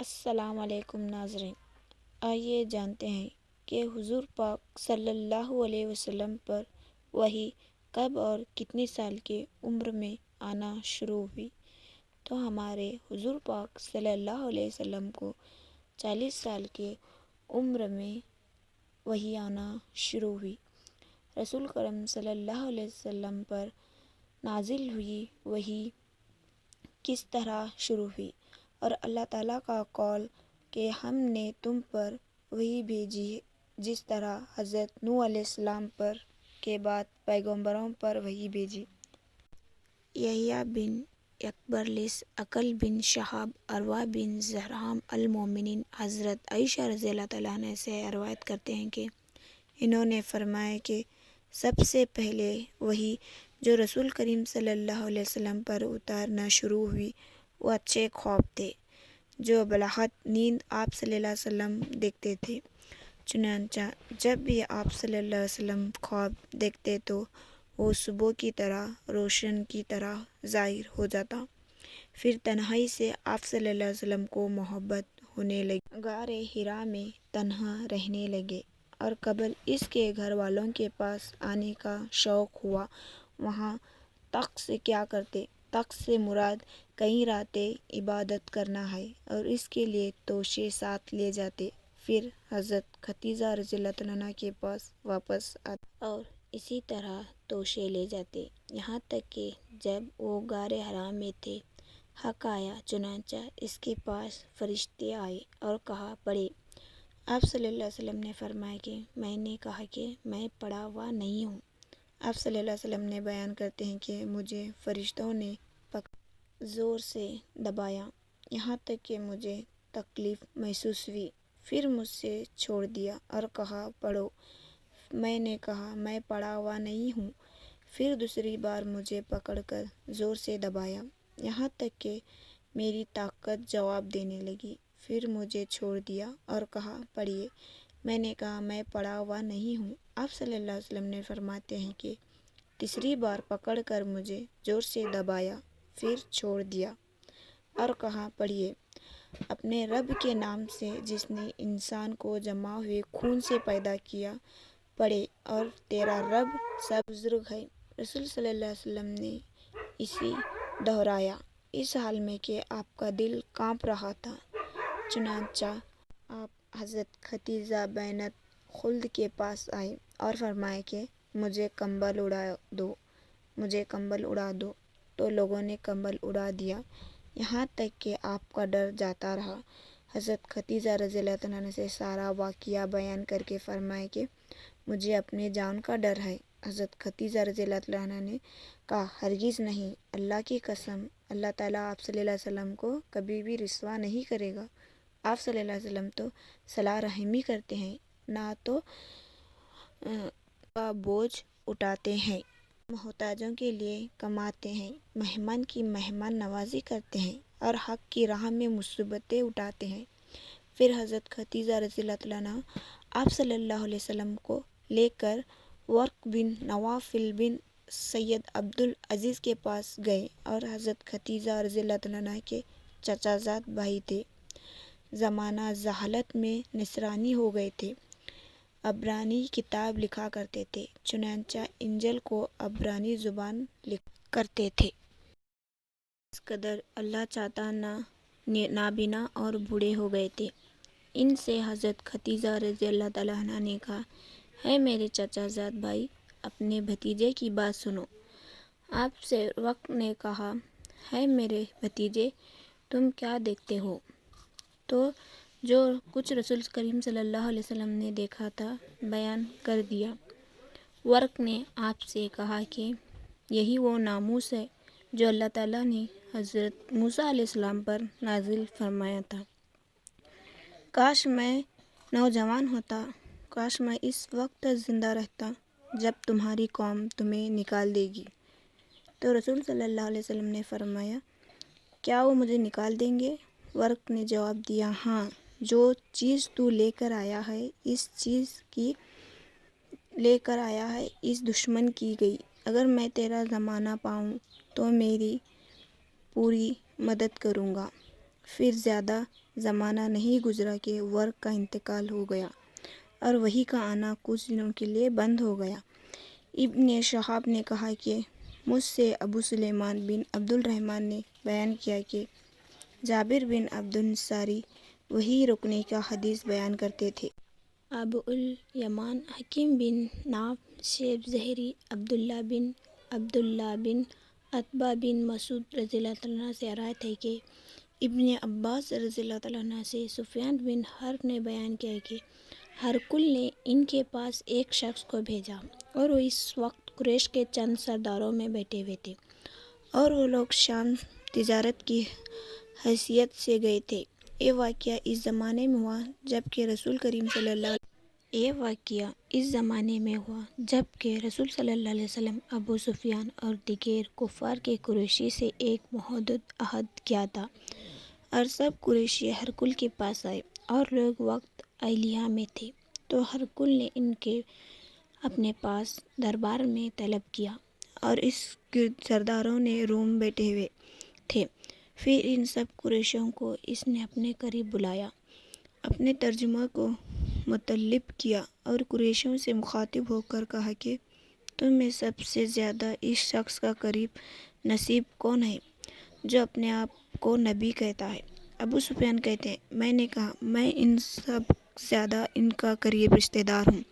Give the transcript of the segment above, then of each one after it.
السلام علیکم ناظرین، آئیے جانتے ہیں کہ حضور پاک صلی اللہ علیہ وسلم پر وحی کب اور کتنی سال کی عمر میں آنا شروع ہوئی۔ تو ہمارے حضور پاک صلی اللہ علیہ وسلم کو 40 سال کی عمر میں وحی آنا شروع ہوئی۔ رسول کرم صلی اللہ علیہ وسلم پر نازل ہوئی وحی کس طرح شروع ہوئی، اور اللہ تعالیٰ کا قول کہ ہم نے تم پر وحی بھیجی جس طرح حضرت نوح علیہ السلام پر کے بعد پیغمبروں پر وحی بھیجی۔ یحییٰ بن یکبرلس، عقل بن شہاب، عروہ بن زہرام المومنین حضرت عائشہ رضی اللہ تعالیٰ عنہ سے روایت کرتے ہیں کہ انہوں نے فرمایا کہ سب سے پہلے وحی جو رسول کریم صلی اللہ علیہ وسلم پر اتارنا شروع ہوئی وہ اچھے خواب تھے جو بلاحت نیند آپ صلی اللہ علیہ وسلم دیکھتے تھے۔ چنانچہ جب بھی آپ صلی اللہ علیہ وسلم خواب دیکھتے تو وہ صبح کی طرح روشن کی طرح ظاہر ہو جاتا۔ پھر تنہائی سے آپ صلی اللہ علیہ وسلم کو محبت ہونے لگی، غار حرا میں تنہا رہنے لگے، اور قبل اس کے گھر والوں کے پاس آنے کا شوق ہوا۔ وہاں تخت سے کیا کرتے؟ تخت سے مراد کئی راتیں عبادت کرنا ہے، اور اس کے لیے توشے ساتھ لے جاتے، پھر حضرت ختیجہ رضی اللہ عنہا کے پاس واپس آتے اور اسی طرح توشے لے جاتے، یہاں تک کہ جب وہ غار حرا میں تھے حق آیا، چنانچہ اس کے پاس فرشتے آئے اور کہا پڑھے۔ آپ صلی اللہ علیہ وسلم نے فرمایا کہ میں نے کہا کہ میں پڑھا ہوا نہیں ہوں۔ آپ صلی اللہ علیہ وسلم نے بیان کرتے ہیں کہ مجھے فرشتوں نے پکڑ زور سے دبایا، یہاں تک کہ مجھے تکلیف محسوس ہوئی، پھر مجھ سے چھوڑ دیا اور کہا پڑھو۔ میں نے کہا میں پڑھا ہوا نہیں ہوں، پھر دوسری بار مجھے پکڑ کر زور سے دبایا، یہاں تک کہ میری طاقت جواب دینے لگی، پھر مجھے چھوڑ دیا اور کہا پڑھیے۔ میں نے کہا میں پڑھا ہوا نہیں ہوں۔ آپ صلی اللہ علیہ وسلم نے فرماتے ہیں کہ تیسری بار پکڑ کر مجھے زور سے دبایا، پھر چھوڑ دیا اور کہا پڑھیے۔ اپنے رب کے نام سے جس نے انسان کو جمع ہوئے خون سے پیدا کیا، پڑھے، اور تیرا رب سب بزرگ ہے۔ رسول صلی اللہ علیہ وسلم نے اسے دہرایا اس حال میں کہ آپ کا دل کانپ رہا تھا۔ چنانچہ آپ حضرت ختیجہ بینت خلد کے پاس آئے اور فرمایا کہ مجھے کمبل اڑا دو، تو لوگوں نے کمبل اڑا دیا، یہاں تک کہ آپ کا ڈر جاتا رہا۔ حضرت ختیجہ رضی اللہ عنہا سے سارا واقعہ بیان کر کے فرمایا کہ مجھے اپنے جان کا ڈر ہے۔ حضرت ختیجہ رضی اللہ عنہا نے کہا ہرگز نہیں، اللہ کی قسم، اللہ تعالیٰ آپ صلی اللہ علیہ وسلم کو کبھی بھی رسوا نہیں کرے گا۔ آپ صلی اللہ علیہ وسلم تو صلہ رحمی کرتے ہیں، نہ تو کا بوجھ اٹھاتے ہیں، محتاجوں کے لیے کماتے ہیں، مہمان کی مہمان نوازی کرتے ہیں، اور حق کی راہ میں مصیبتیں اٹھاتے ہیں۔ پھر حضرت ختیجہ رضی اللہ عنہا آپ صلی اللہ علیہ وسلم کو لے کر ورق بن نوفل بن سید عبد العزیز کے پاس گئے، اور حضرت ختیجہ رضی اللہ عنہا کے چچا زاد بھائی تھے، زمانہ جہالت میں نصرانی ہو گئے تھے، عبرانی کتاب لکھا کرتے تھے، چنانچہ انجیل کو عبرانی زبان لکھا کرتے تھے۔ اس قدر اللہ چاہتا نابینا اور بوڑھے ہو گئے تھے۔ ان سے حضرت ختیجہ رضی اللہ تعالیٰ عنہا نے کہا اے میرے چچا زاد بھائی، اپنے بھتیجے کی بات سنو۔ آپ سے ورق نے کہا اے میرے بھتیجے، تم کیا دیکھتے ہو؟ تو جو کچھ رسول کریم صلی اللہ علیہ وسلم نے دیکھا تھا بیان کر دیا۔ ورق نے آپ سے کہا کہ یہی وہ ناموس ہے جو اللہ تعالیٰ نے حضرت موسیٰ علیہ السلام پر نازل فرمایا تھا۔ کاش میں نوجوان ہوتا، کاش میں اس وقت زندہ رہتا جب تمہاری قوم تمہیں نکال دے گی۔ تو رسول صلی اللہ علیہ وسلم نے فرمایا کیا وہ مجھے نکال دیں گے؟ ورق نے جواب دیا ہاں، جو چیز تو لے کر آیا ہے اس دشمن کی گئی، اگر میں تیرا زمانہ پاؤں تو میری پوری مدد کروں گا۔ پھر زیادہ زمانہ نہیں گزرا کہ ورق کا انتقال ہو گیا اور وحی کا آنا کچھ دنوں کے لیے بند ہو گیا۔ ابن شہاب نے کہا کہ مجھ سے ابو سلیمان بن عبد الرحمن نے بیان کیا کہ جابر بن عبد النصاری وحی رکنے کا حدیث بیان کرتے تھے۔ ابو الیمان حکیم بن نافع شیب زہری عبداللہ بن عتبہ بن مسعود رضی اللہ عنہ سے روایت ہے کہ ابن عباس رضی اللہ عنہ سے سفیان بن حرب نے بیان کیا کہ ہرقل نے ان کے پاس ایک شخص کو بھیجا اور وہ اس وقت قریش کے چند سرداروں میں بیٹھے ہوئے تھے اور وہ لوگ شام تجارت کی حیثیت سے گئے تھے۔ یہ واقعہ اس زمانے میں ہوا جب کہ رسول علیہ وسلم ابو سفیان اور دیگر کفار کے قریشی سے ایک محدود عہد کیا تھا، اور سب قریشی ہرقل کے پاس آئے اور لوگ وقت اہلیہ میں تھے تو ہرقل نے ان کے اپنے پاس دربار میں طلب کیا اور اس گرد سرداروں نے روم بیٹھے ہوئے تھے۔ پھر ان سب قریشیوں کو اس نے اپنے قریب بلایا، اپنے ترجمہ کو مطلب کیا اور قریشیوں سے مخاطب ہو کر کہا کہ تم میں سب سے زیادہ اس شخص کا قریب نصیب کون ہے جو اپنے آپ کو نبی کہتا ہے؟ ابو سفیان کہتے ہیں میں نے کہا میں ان سب زیادہ ان کا قریب رشتہ دار ہوں۔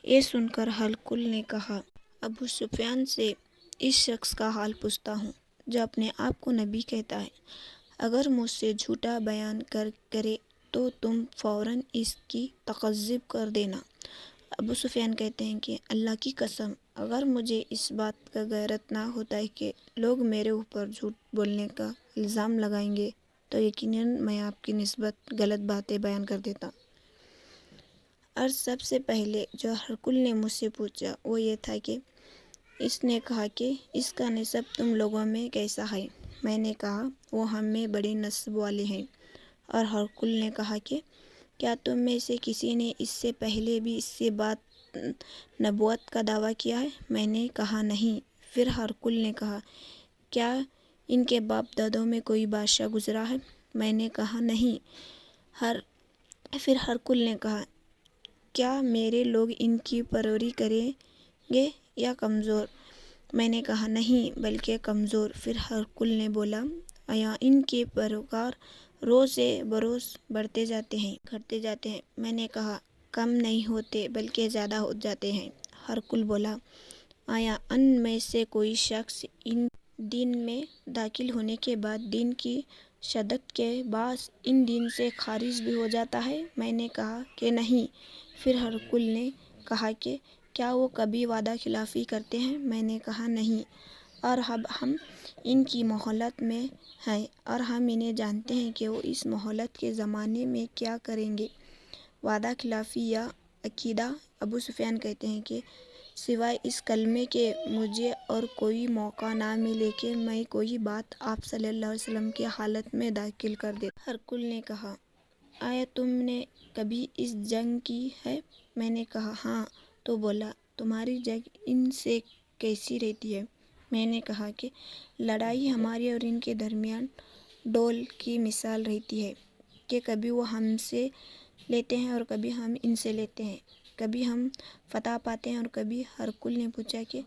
یہ سن کر ہرقل نے کہا ابو سفیان سے اس شخص کا حال پوچھتا ہوں جو اپنے آپ کو نبی کہتا ہے، اگر مجھ سے جھوٹا بیان کرے تو تم فوراً اس کی تکذیب کر دینا۔ ابو سفیان کہتے ہیں کہ اللہ کی قسم اگر مجھے اس بات کا غیرت نہ ہوتا ہے کہ لوگ میرے اوپر جھوٹ بولنے کا الزام لگائیں گے تو یقیناً میں آپ کی نسبت غلط باتیں بیان کر دیتا۔ اور سب سے پہلے جو ہرقل نے مجھ سے پوچھا وہ یہ تھا کہ اس نے کہا کہ اس کا نسب تم لوگوں میں کیسا ہے؟ میں نے کہا وہ ہم میں بڑے نسب والے ہیں۔ اور ہرقل نے کہا کہ کیا تم میں سے کسی نے اس سے پہلے بھی اس سے بعد نبوت کا دعویٰ کیا ہے؟ میں نے کہا نہیں۔ پھر ہرقل نے کہا کیا ان کے باپ دادوں میں کوئی بادشاہ گزرا ہے؟ میں نے کہا نہیں۔ پھر ہرقل نے کہا کیا میرے لوگ ان کی پروری کریں گے یا کمزور؟ میں نے کہا نہیں بلکہ کمزور۔ پھر ہرقل نے بولا آیا ان کے پیروکار روز بروز بڑھتے جاتے ہیں؟ میں نے کہا کم نہیں ہوتے بلکہ زیادہ ہو جاتے ہیں۔ ہرقل بولا آیا ان میں سے کوئی شخص ان دین میں داخل ہونے کے بعد دین کی شدت کے باعث ان دین سے خارج بھی ہو جاتا ہے؟ میں نے کہا کہ نہیں۔ پھر ہرقل نے کہا کہ کیا وہ کبھی وعدہ خلافی کرتے ہیں؟ میں نے کہا نہیں۔ اور اب ہم ان کی مہلت میں ہیں اور ہم انہیں جانتے ہیں کہ وہ اس مہلت کے زمانے میں کیا کریں گے، وعدہ خلافی یا عقیدہ۔ ابو سفیان کہتے ہیں کہ سوائے اس کلمے کے مجھے اور کوئی موقع نہ ملے کہ میں کوئی بات آپ صلی اللہ علیہ وسلم کی حالت میں داخل کر دیتا۔ ہرقل نے کہا آیا تم نے کبھی اس جنگ کی ہے؟ میں نے کہا ہاں۔ تو بولا تمہاری جنگ ان سے کیسی رہتی ہے؟ میں نے کہا کہ لڑائی ہماری اور ان کے درمیان ڈول کی مثال رہتی ہے کہ کبھی وہ ہم سے لیتے ہیں اور کبھی ہم ان سے لیتے ہیں، کبھی ہم فتح پاتے ہیں اور کبھی۔ ہرقل نے پوچھا کہ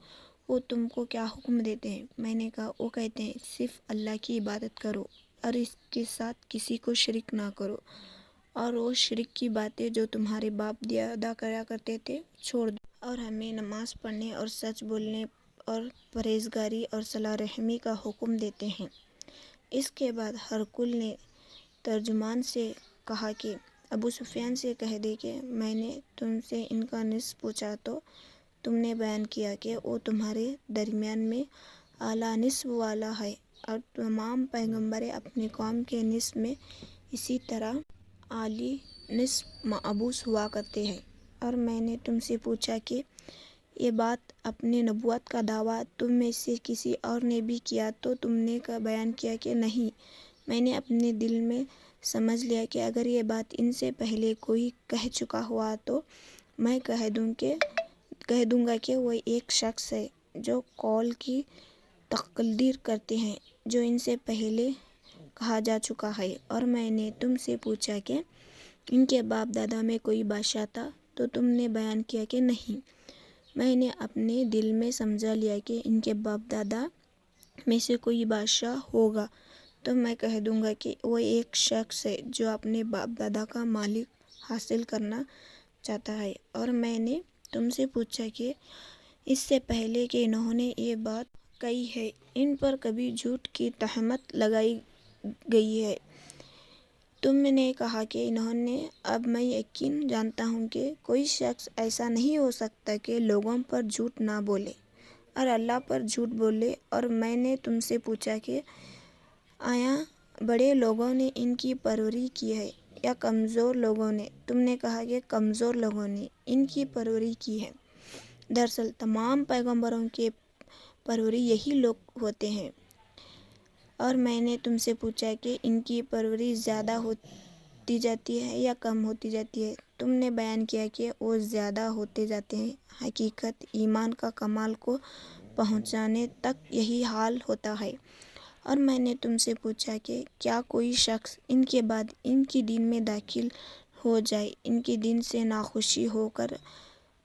وہ تم کو کیا حکم دیتے ہیں؟ میں نے کہا وہ کہتے ہیں صرف اللہ کی عبادت کرو اور اس کے ساتھ کسی کو شریک نہ کرو، اور وہ شرک کی باتیں جو تمہارے باپ دادا کیا کرتے تھے چھوڑ دو، اور ہمیں نماز پڑھنے اور سچ بولنے اور پرہیزگاری اور صلہ رحمی کا حکم دیتے ہیں۔ اس کے بعد ہرقل نے ترجمان سے کہا کہ ابو سفیان سے کہہ دے کہ میں نے تم سے ان کا نصب پوچھا تو تم نے بیان کیا کہ وہ تمہارے درمیان میں اعلیٰ نصب والا ہے، اور تمام پیغمبر اپنی قوم کے نصب میں اسی طرح عالی نصب مبعوث ہوا کرتے ہیں۔ اور میں نے تم سے پوچھا کہ یہ بات اپنی نبوت کا دعویٰ تم میں سے کسی اور نے بھی کیا تو تم نے بیان کیا کہ نہیں۔ میں نے اپنے دل میں سمجھ لیا کہ اگر یہ بات ان سے پہلے کوئی کہہ چکا ہوا تو میں کہہ دوں گا کہ وہ ایک شخص ہے جو قول کی تقلید کرتے ہیں جو ان سے پہلے کہا جا چکا ہے۔ اور میں نے تم سے پوچھا کہ ان کے باپ دادا میں کوئی بادشاہ تھا تو تم نے بیان کیا کہ نہیں۔ میں نے اپنے دل میں سمجھ لیا کہ ان کے باپ دادا میں سے کوئی بادشاہ ہوگا تو میں کہہ دوں گا کہ وہ ایک شخص ہے جو اپنے باپ دادا کا مالک حاصل کرنا چاہتا ہے۔ اور میں نے تم سے پوچھا کہ اس سے پہلے کہ انہوں نے یہ بات کہی ہے ان پر کبھی جھوٹ کی تہمت لگائی گئی ہے؟ تم نے کہا کہ انہوں نے۔ اب میں یقین جانتا ہوں کہ کوئی شخص ایسا نہیں ہو سکتا کہ لوگوں پر جھوٹ نہ بولے اور اللہ پر جھوٹ بولے۔ اور میں نے تم سے پوچھا کہ آیا بڑے لوگوں نے ان کی پرورش کی ہے یا کمزور لوگوں نے؟ تم نے کہا کہ کمزور لوگوں نے ان کی پرورش کی ہے۔ دراصل تمام پیغمبروں کے پرورش یہی لوگ ہوتے ہیں۔ اور میں نے تم سے پوچھا کہ ان کی پرورش زیادہ ہوتی جاتی ہے یا کم ہوتی جاتی ہے؟ تم نے بیان کیا کہ وہ زیادہ ہوتے جاتے ہیں۔ حقیقت ایمان کا کمال کو پہنچانے تک یہی حال ہوتا ہے۔ اور میں نے تم سے پوچھا کہ کیا کوئی شخص ان کے بعد ان کی دین میں داخل ہو جائے ان کی دین سے ناخوشی ہو کر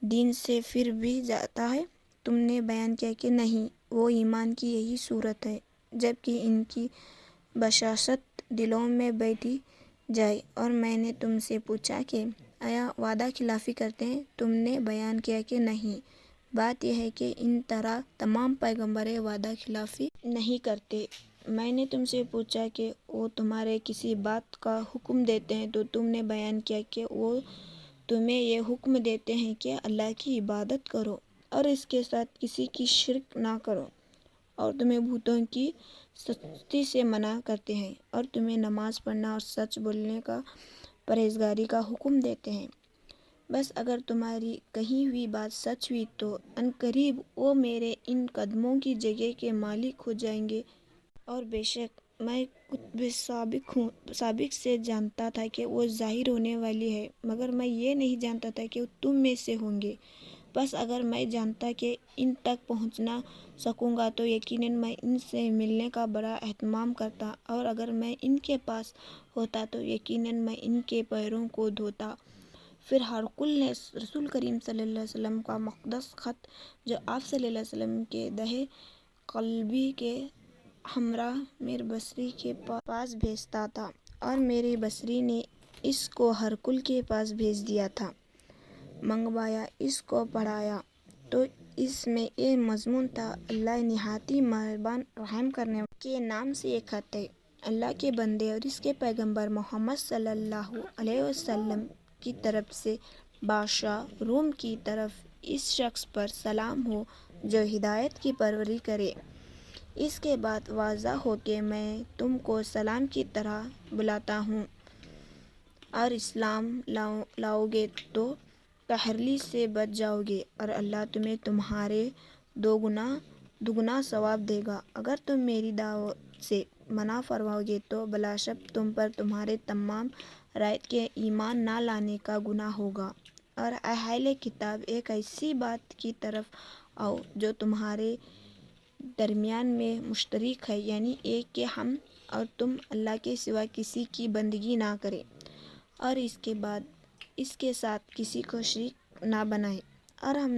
دین سے پھر بھی جاتا ہے؟ تم نے بیان کیا کہ نہیں، وہ ایمان کی یہی صورت ہے جبکہ ان کی بشاشت دلوں میں بیٹھی جائے۔ اور میں نے تم سے پوچھا کہ آیا وعدہ خلافی کرتے ہیں؟ تم نے بیان کیا کہ نہیں۔ بات یہ ہے کہ ان طرح تمام پیغمبر وعدہ خلافی نہیں کرتے۔ میں نے تم سے پوچھا کہ وہ تمہارے کسی بات کا حکم دیتے ہیں تو تم نے بیان کیا کہ وہ تمہیں یہ حکم دیتے ہیں کہ اللہ کی عبادت کرو اور اس کے ساتھ کسی کی شرک نہ کرو، اور تمہیں بتوں کی سستی سے منع کرتے ہیں، اور تمہیں نماز پڑھنا اور سچ بولنے کا پرہیزگاری کا حکم دیتے ہیں۔ بس اگر تمہاری کہی ہوئی بات سچ ہوئی تو عنقریب وہ میرے ان قدموں کی جگہ کے مالک ہو جائیں گے۔ اور بے شک میں کتب سابق سے جانتا تھا کہ وہ ظاہر ہونے والی ہے، مگر میں یہ نہیں جانتا تھا کہ وہ تم میں سے ہوں گے۔ بس اگر میں جانتا کہ ان تک پہنچ نہ سکوں گا تو یقیناً میں ان سے ملنے کا بڑا اہتمام کرتا، اور اگر میں ان کے پاس ہوتا تو یقیناً میں ان کے پیروں کو دھوتا۔ پھر ہرقل نے رسول کریم صلی اللہ علیہ وسلم کا مقدس خط جو آپ صلی اللہ علیہ وسلم کے دہِ قلبی کے ہمراہ میر بصری کے پاس بھیجا تھا، اور میر بصری نے اس کو ہرقل کے پاس بھیج دیا تھا۔ منگوایا، اس کو پڑھایا تو اس میں یہ مضمون تھا: اللہ نہایت مہربان رحم کرنے والے کے نام سے یہ خط ہے۔ اللہ کے بندے اور اس کے پیغمبر محمد صلی اللہ علیہ وسلم کی طرف سے بادشاہ روم کی طرف اس شخص پر سلام ہو جو ہدایت کی پرورش کرے۔ اس کے بعد واضح ہو کہ میں تم کو سلام کی طرح بلاتا ہوں اور اسلام لاؤ گے تو کاہلی سے بچ جاؤ گے اور اللہ تمہیں تمہارے دوگنا ثواب دے گا۔ اگر تم میری دعوت سے منع فرماؤ گے تو بلا شک تم پر تمہارے تمام رعیت کے ایمان نہ لانے کا گناہ ہوگا، اور اہل کتاب ایک ایسی بات کی طرف آؤ جو تمہارے درمیان میں مشترک ہے، یعنی ایک کہ ہم اور تم اللہ کے سوا کسی کی بندگی نہ کریں اور اس کے بعد اس کے ساتھ کسی کو شریک نہ بنائیں، اور ہم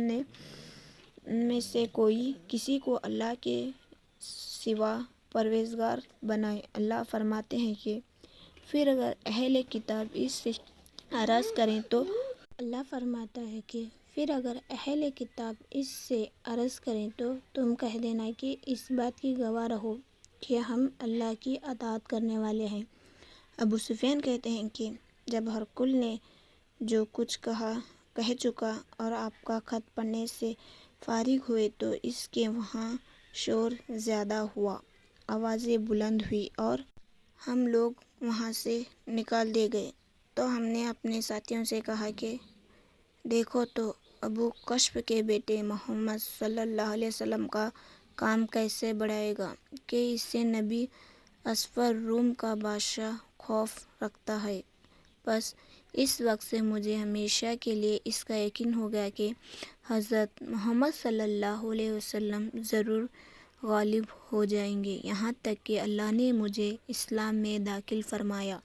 میں سے کوئی کسی کو اللہ کے سوا پروردگار بنائے۔ اللہ فرماتے ہیں کہ پھر اگر اہل کتاب اس سے اعراض کریں تو تم کہہ دینا کہ اس بات کی گواہ رہو کہ ہم اللہ کی اطاعت کرنے والے ہیں۔ ابو سفیان کہتے ہیں کہ جب ہرقل نے جو کچھ کہہ چکا اور آپ کا خط پڑھنے سے فارغ ہوئے تو اس کے وہاں شور زیادہ ہوا، آوازیں بلند ہوئیں اور ہم لوگ وہاں سے نکال دیے گئے۔ تو ہم نے اپنے ساتھیوں سے کہا کہ دیکھو تو ابو قشف کے بیٹے محمد صلی اللہ علیہ وسلم کا کام کیسے بڑھائے گا کہ اس سے نبی اصغر روم کا بادشاہ خوف رکھتا ہے۔ بس اس وقت سے مجھے ہمیشہ کے لیے اس کا یقین ہو گیا کہ حضرت محمد صلی اللہ علیہ وسلم ضرور غالب ہو جائیں گے یہاں تک کہ اللہ نے مجھے اسلام میں داخل فرمایا۔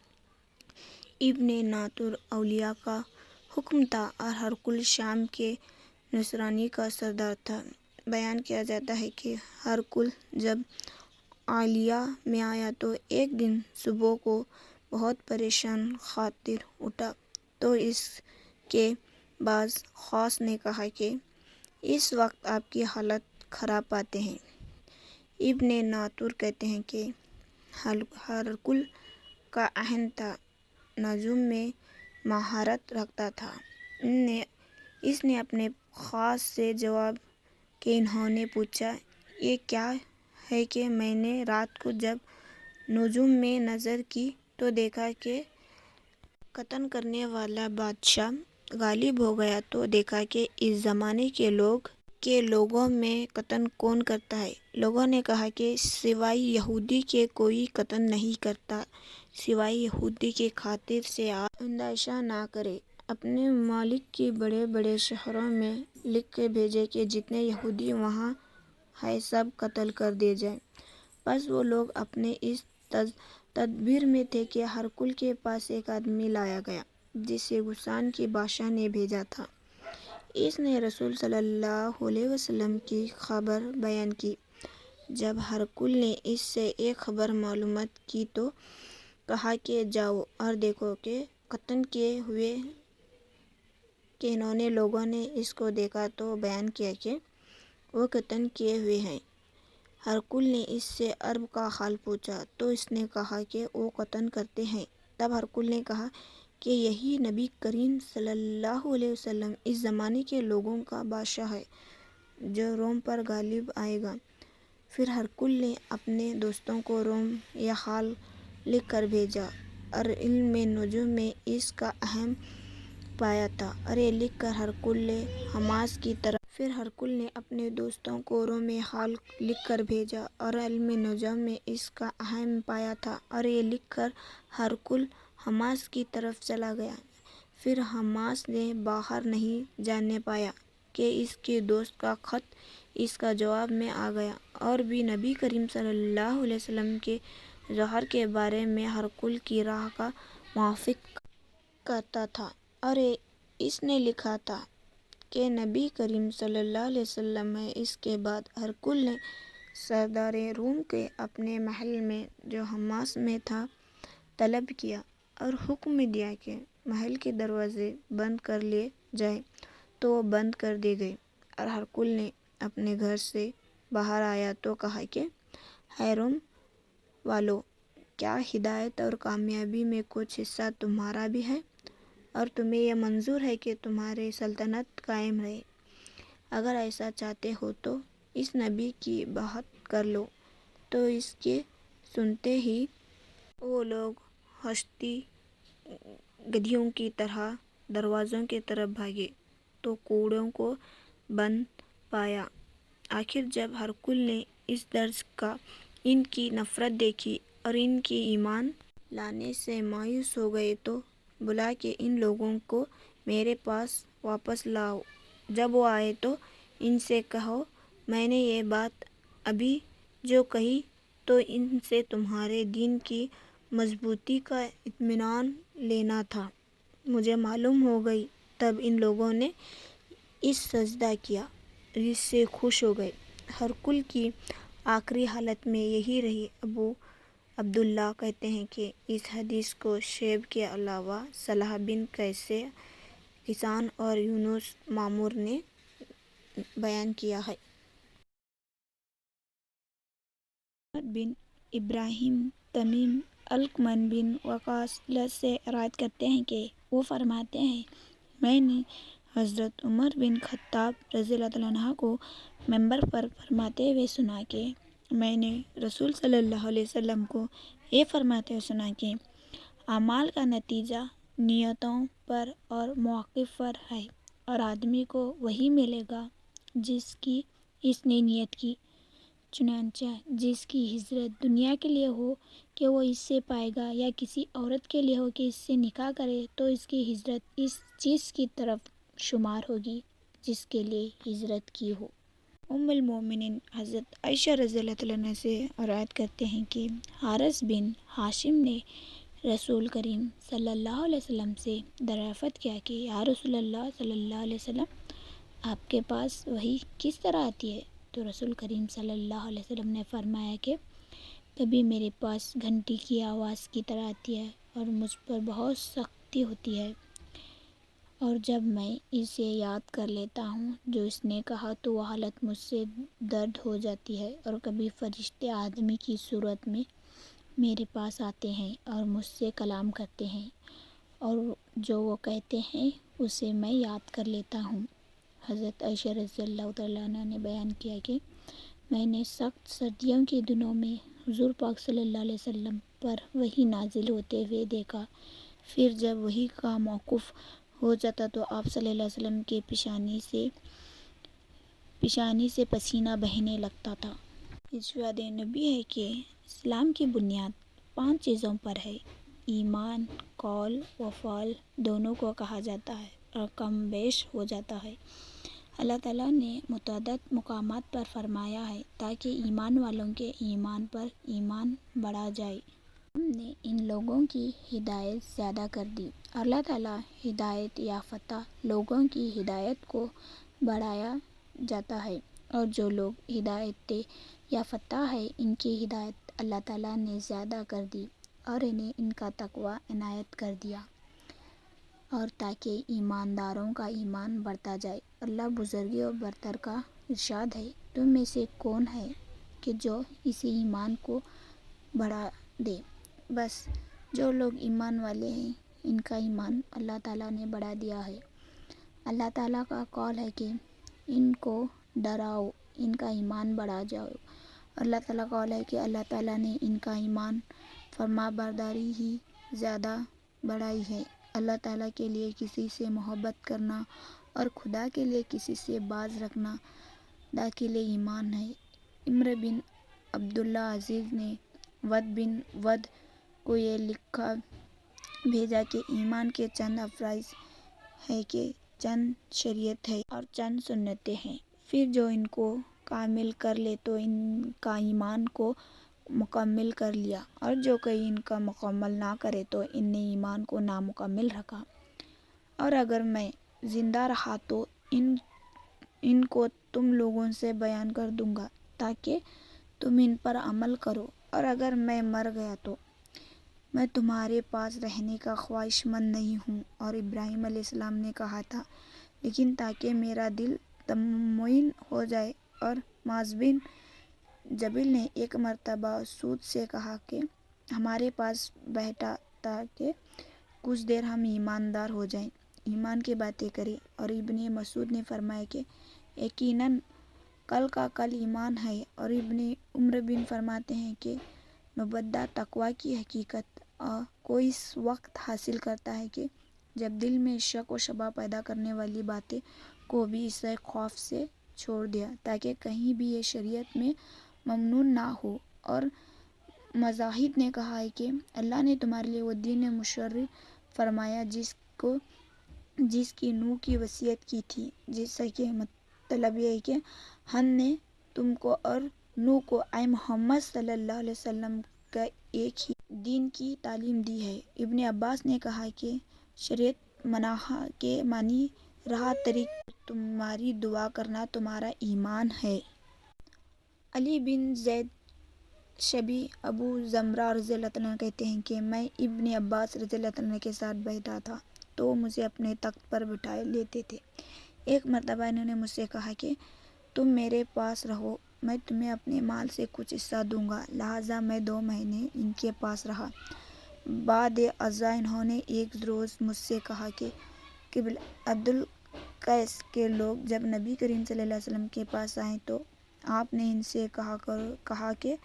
ابن ناطور اولیاء کا حکم تھا اور ہرقل شام کے نصرانی کا سردار تھا۔ بیان کیا جاتا ہے کہ ہرقل جب عالیہ میں آیا تو ایک دن صبح کو بہت پریشان خاطر اٹھا تو اس کے بعض خاص نے کہا کہ اس وقت آپ کی حالت خراب پاتے ہیں۔ ابن ناطور کہتے ہیں کہ ہرقل کا عہن تھا، نجوم میں مہارت رکھتا تھا۔ اس نے اپنے خاص سے جواب کہ انہوں نے پوچھا یہ کیا ہے کہ میں نے رات کو جب نجوم میں نظر کی تو دیکھا کہ قتل کرنے والا بادشاہ غالب ہو گیا تو دیکھا کہ اس زمانے کے لوگوں میں قتل کون کرتا ہے؟ لوگوں نے کہا کہ سوائے یہودی کے کوئی قتل نہیں کرتا، سوائے یہودی کی خاطر سے آپ اندیشہ نہ کریں، اپنے ممالک کے بڑے بڑے شہروں میں لکھ کے بھیجیں کہ جتنے یہودی وہاں ہیں سب قتل کر دیے جائیں۔ بس وہ لوگ اپنے اس تدبیر میں تھے کہ ہرقل کے پاس ایک آدمی لایا گیا جسے غسان کے بادشاہ نے بھیجا تھا۔ اس نے رسول صلی اللہ علیہ وسلم کی خبر بیان کی۔ جب ہرقل نے اس سے ایک خبر معلومات کی تو کہا کہ جاؤ اور دیکھو کہ قتل کیے ہوئے کہ انہوں نے لوگوں نے اس کو دیکھا تو بیان کیا کہ وہ قتل کیے ہوئے ہیں۔ ہرقل نے اس سے عرب کا حال پوچھا تو اس نے کہا کہ وہ قتل کرتے ہیں۔ تب ہرقل نے کہا کہ یہی نبی کریم صلی اللہ علیہ وسلم اس زمانے کے لوگوں کا بادشاہ ہے جو روم پر غالب آئے گا۔ پھر ہرقل نے اپنے دوستوں کو روم یہ حال لکھ کر بھیجا اور علم نجوم میں اس کا اہم پایا تھا اور یہ لکھ کر ہرقل نے حماس کی طرف پھر ہرقل نے اپنے دوستوں کو روم میں حال لکھ کر بھیجا اور علم نجوم میں اس کا اہم پایا تھا اور یہ لکھ کر ہرقل حماس کی طرف چلا گیا۔ پھر حماس نے باہر نہیں جانے پایا کہ اس کے دوست کا خط اس کا جواب میں آ گیا اور بھی نبی کریم صلی اللہ علیہ وسلم کے ظہور کے بارے میں ہرقل کی راہ کا موافق کرتا تھا اور اس نے لکھا تھا کہ نبی کریم صلی اللہ علیہ وسلم ہے۔ اس کے بعد ہرقل نے سردار روم کے اپنے محل میں جو حماس میں تھا طلب کیا اور حکم دیا کہ محل کے دروازے بند کر لیے جائیں تو وہ بند کر دیے گئے اور ہرقل نے اپنے گھر سے باہر آیا تو کہا کہ اے روم والو، کیا ہدایت اور کامیابی میں کچھ حصہ تمہارا بھی ہے اور تمہیں یہ منظور ہے کہ تمہاری سلطنت قائم رہے؟ اگر ایسا چاہتے ہو تو اس نبی کی بات کر لو۔ تو اس کے سنتے ہی وہ لوگ ہنستی گدھیوں کی طرح دروازوں کی طرف بھاگے تو کوڑوں کو بند پایا۔ آخر جب ہرقل نے اس درس کا ان کی نفرت دیکھی اور ان کی ایمان لانے سے مایوس ہو گئے تو بلا کہ ان لوگوں کو میرے پاس واپس لاؤ۔ جب وہ آئے تو ان سے کہو میں نے یہ بات ابھی جو کہی تو ان سے تمہارے دین کی مضبوطی کا اطمینان لینا تھا، مجھے معلوم ہو گئی۔ تب ان لوگوں نے اس سجدہ کیا جس سے خوش ہو گئے۔ ہرقل کی آخری حالت میں یہی رہی۔ ابو عبداللہ کہتے ہیں کہ اس حدیث کو شعیب کے علاوہ صالح بن کیسان اور یونس معمر نے بیان کیا ہے۔ محمد بن ابراہیم تمیم علقمہ بن وقاص سے روایت کرتے ہیں کہ وہ فرماتے ہیں میں نے حضرت عمر بن خطاب رضی اللہ عنہ کو منبر پر فرماتے ہوئے سنا کہ میں نے رسول صلی اللہ علیہ وسلم کو یہ فرماتے ہوئے سنا کہ اعمال کا نتیجہ نیتوں پر اور مواقف پر ہے اور آدمی کو وہی ملے گا جس کی اس نے نیت کی۔ چنانچہ جس کی ہجرت دنیا کے لیے ہو کہ وہ اس سے پائے گا یا کسی عورت کے لیے ہو کہ اس سے نکاح کرے تو اس کی ہجرت اس چیز کی طرف شمار ہوگی جس کے لیے ہجرت کی ہو۔ ام المومنین حضرت عائشہ رضی اللہ تعالیٰ عنہ سے روایت کرتے ہیں کہ حارث بن ہاشم نے رسول کریم صلی اللہ علیہ وسلم سے دریافت کیا کہ یا رسول اللہ صلی اللہ علیہ وسلم، آپ کے پاس وحی کس طرح آتی ہے؟ تو رسول کریم صلی اللہ علیہ وسلم نے فرمایا کہ کبھی میرے پاس گھنٹی کی آواز کی طرح آتی ہے اور مجھ پر بہت سختی ہوتی ہے، اور جب میں اسے یاد کر لیتا ہوں جو اس نے کہا تو وہ حالت مجھ سے درد ہو جاتی ہے، اور کبھی فرشتے آدمی کی صورت میں میرے پاس آتے ہیں اور مجھ سے کلام کرتے ہیں، اور جو وہ کہتے ہیں اسے میں یاد کر لیتا ہوں۔ حضرت عائشہ رضی اللہ تعالیٰ عنہ نے بیان کیا کہ میں نے سخت سردیوں کے دنوں میں حضور پاک صلی اللہ علیہ وسلم پر وحی نازل ہوتے ہوئے دیکھا، پھر جب وحی کا موقوف ہو جاتا تو آپ صلی اللہ علیہ وسلم کے پیشانی سے پسینہ بہنے لگتا تھا۔ ارشاد نبی ہے کہ اسلام کی بنیاد 5 چیزوں پر ہے: ایمان، قول و فعل دونوں کو کہا جاتا ہے اور کم بیش ہو جاتا ہے۔ اللہ تعالیٰ نے متعدد مقامات پر فرمایا ہے تاکہ ایمان والوں کے ایمان پر ایمان بڑھا جائے۔ ہم نے ان لوگوں کی ہدایت زیادہ کر دی۔ اللہ تعالیٰ ہدایت یافتہ لوگوں کی ہدایت کو بڑھایا جاتا ہے، اور جو لوگ ہدایت یافتہ ہیں ان کی ہدایت اللہ تعالیٰ نے زیادہ کر دی اور انہیں ان کا تقوی عنایت کر دیا، اور تاکہ ایمانداروں کا ایمان بڑھتا جائے۔ اللہ بزرگ و برتر کا ارشاد ہے، تم میں سے کون ہے کہ جو اسی ایمان کو بڑھا دے؟ بس جو لوگ ایمان والے ہیں ان کا ایمان اللہ تعالیٰ نے بڑھا دیا ہے۔ اللہ تعالیٰ کا قول ہے کہ ان کو ڈراؤ، ان کا ایمان بڑھا جاؤ۔ اللہ تعالیٰ کا قول ہے کہ اللہ تعالیٰ نے ان کا ایمان فرما برداری ہی زیادہ بڑھائی ہے۔ اللہ تعالیٰ کے لیے کسی سے محبت کرنا اور خدا کے لیے کسی سے باز رکھنا داخل ایمان ہے۔ عمر بن عبداللہ عزیز نے ود بن ود کو یہ لکھا بھیجا کہ ایمان کے چند افراد ہیں کہ چند شریعت ہے اور چند سنتیں ہیں، پھر جو ان کو کامل کر لے تو ان کا ایمان کو مکمل کر لیا، اور جو کوئی ان کا مکمل نہ کرے تو ان نے ایمان کو نامکمل رکھا۔ اور اگر میں زندہ رہا تو ان کو تم لوگوں سے بیان کر دوں گا تاکہ تم ان پر عمل کرو، اور اگر میں مر گیا تو میں تمہارے پاس رہنے کا خواہش مند نہیں ہوں۔ اور ابراہیم علیہ السلام نے کہا تھا، لیکن تاکہ میرا دل مطمئن ہو جائے۔ اور معاذ بن جبل نے ایک مرتبہ سود سے کہا کہ ہمارے پاس بیٹھا تاکہ کچھ دیر ہم ایماندار ہو جائیں، ایمان کی باتیں کریں۔ اور ابن مسعود نے فرمایا کہ یقیناً کل کا کل ایمان ہے۔ اور ابن عمر بن فرماتے ہیں کہ نبوت تقوی کی حقیقت کو اس وقت حاصل کرتا ہے کہ جب دل میں شک و شبہ پیدا کرنے والی باتیں کو بھی اسے خوف سے چھوڑ دیا تاکہ کہیں بھی یہ شریعت میں ممنوع نہ ہو۔ اور مجاہد نے کہا ہے کہ اللہ نے تمہارے لیے وہ دین مشرف فرمایا جس کی نوح کی وصیت کی تھی، جس کا مطلب یہ ہے کہ ہم نے تم کو اور نوح کو اے محمد صلی اللہ علیہ وسلم کا ایک ہی دین کی تعلیم دی ہے۔ ابن عباس نے کہا کہ شریعت منہا کے معنی راہ طریق، تمہاری دعا کرنا تمہارا ایمان ہے۔ علی بن زید شبی ابو زمرہ رضی اللہ عنہ کہتے ہیں کہ میں ابن عباس رضی اللہ عنہ کے ساتھ بیٹھا تھا تو وہ مجھے اپنے تخت پر بٹھا لیتے تھے۔ ایک مرتبہ انہوں نے مجھ سے کہا کہ تم میرے پاس رہو، میں تمہیں اپنے مال سے کچھ حصہ دوں گا، لہٰذا میں 2 مہینے ان کے پاس رہا۔ بعد ازاں انہوں نے ایک روز مجھ سے کہا کہ قبیلہ عبدالقیس کے لوگ جب نبی کریم صلی اللہ علیہ وسلم کے پاس آئے تو آپ نے ان سے کہا کہ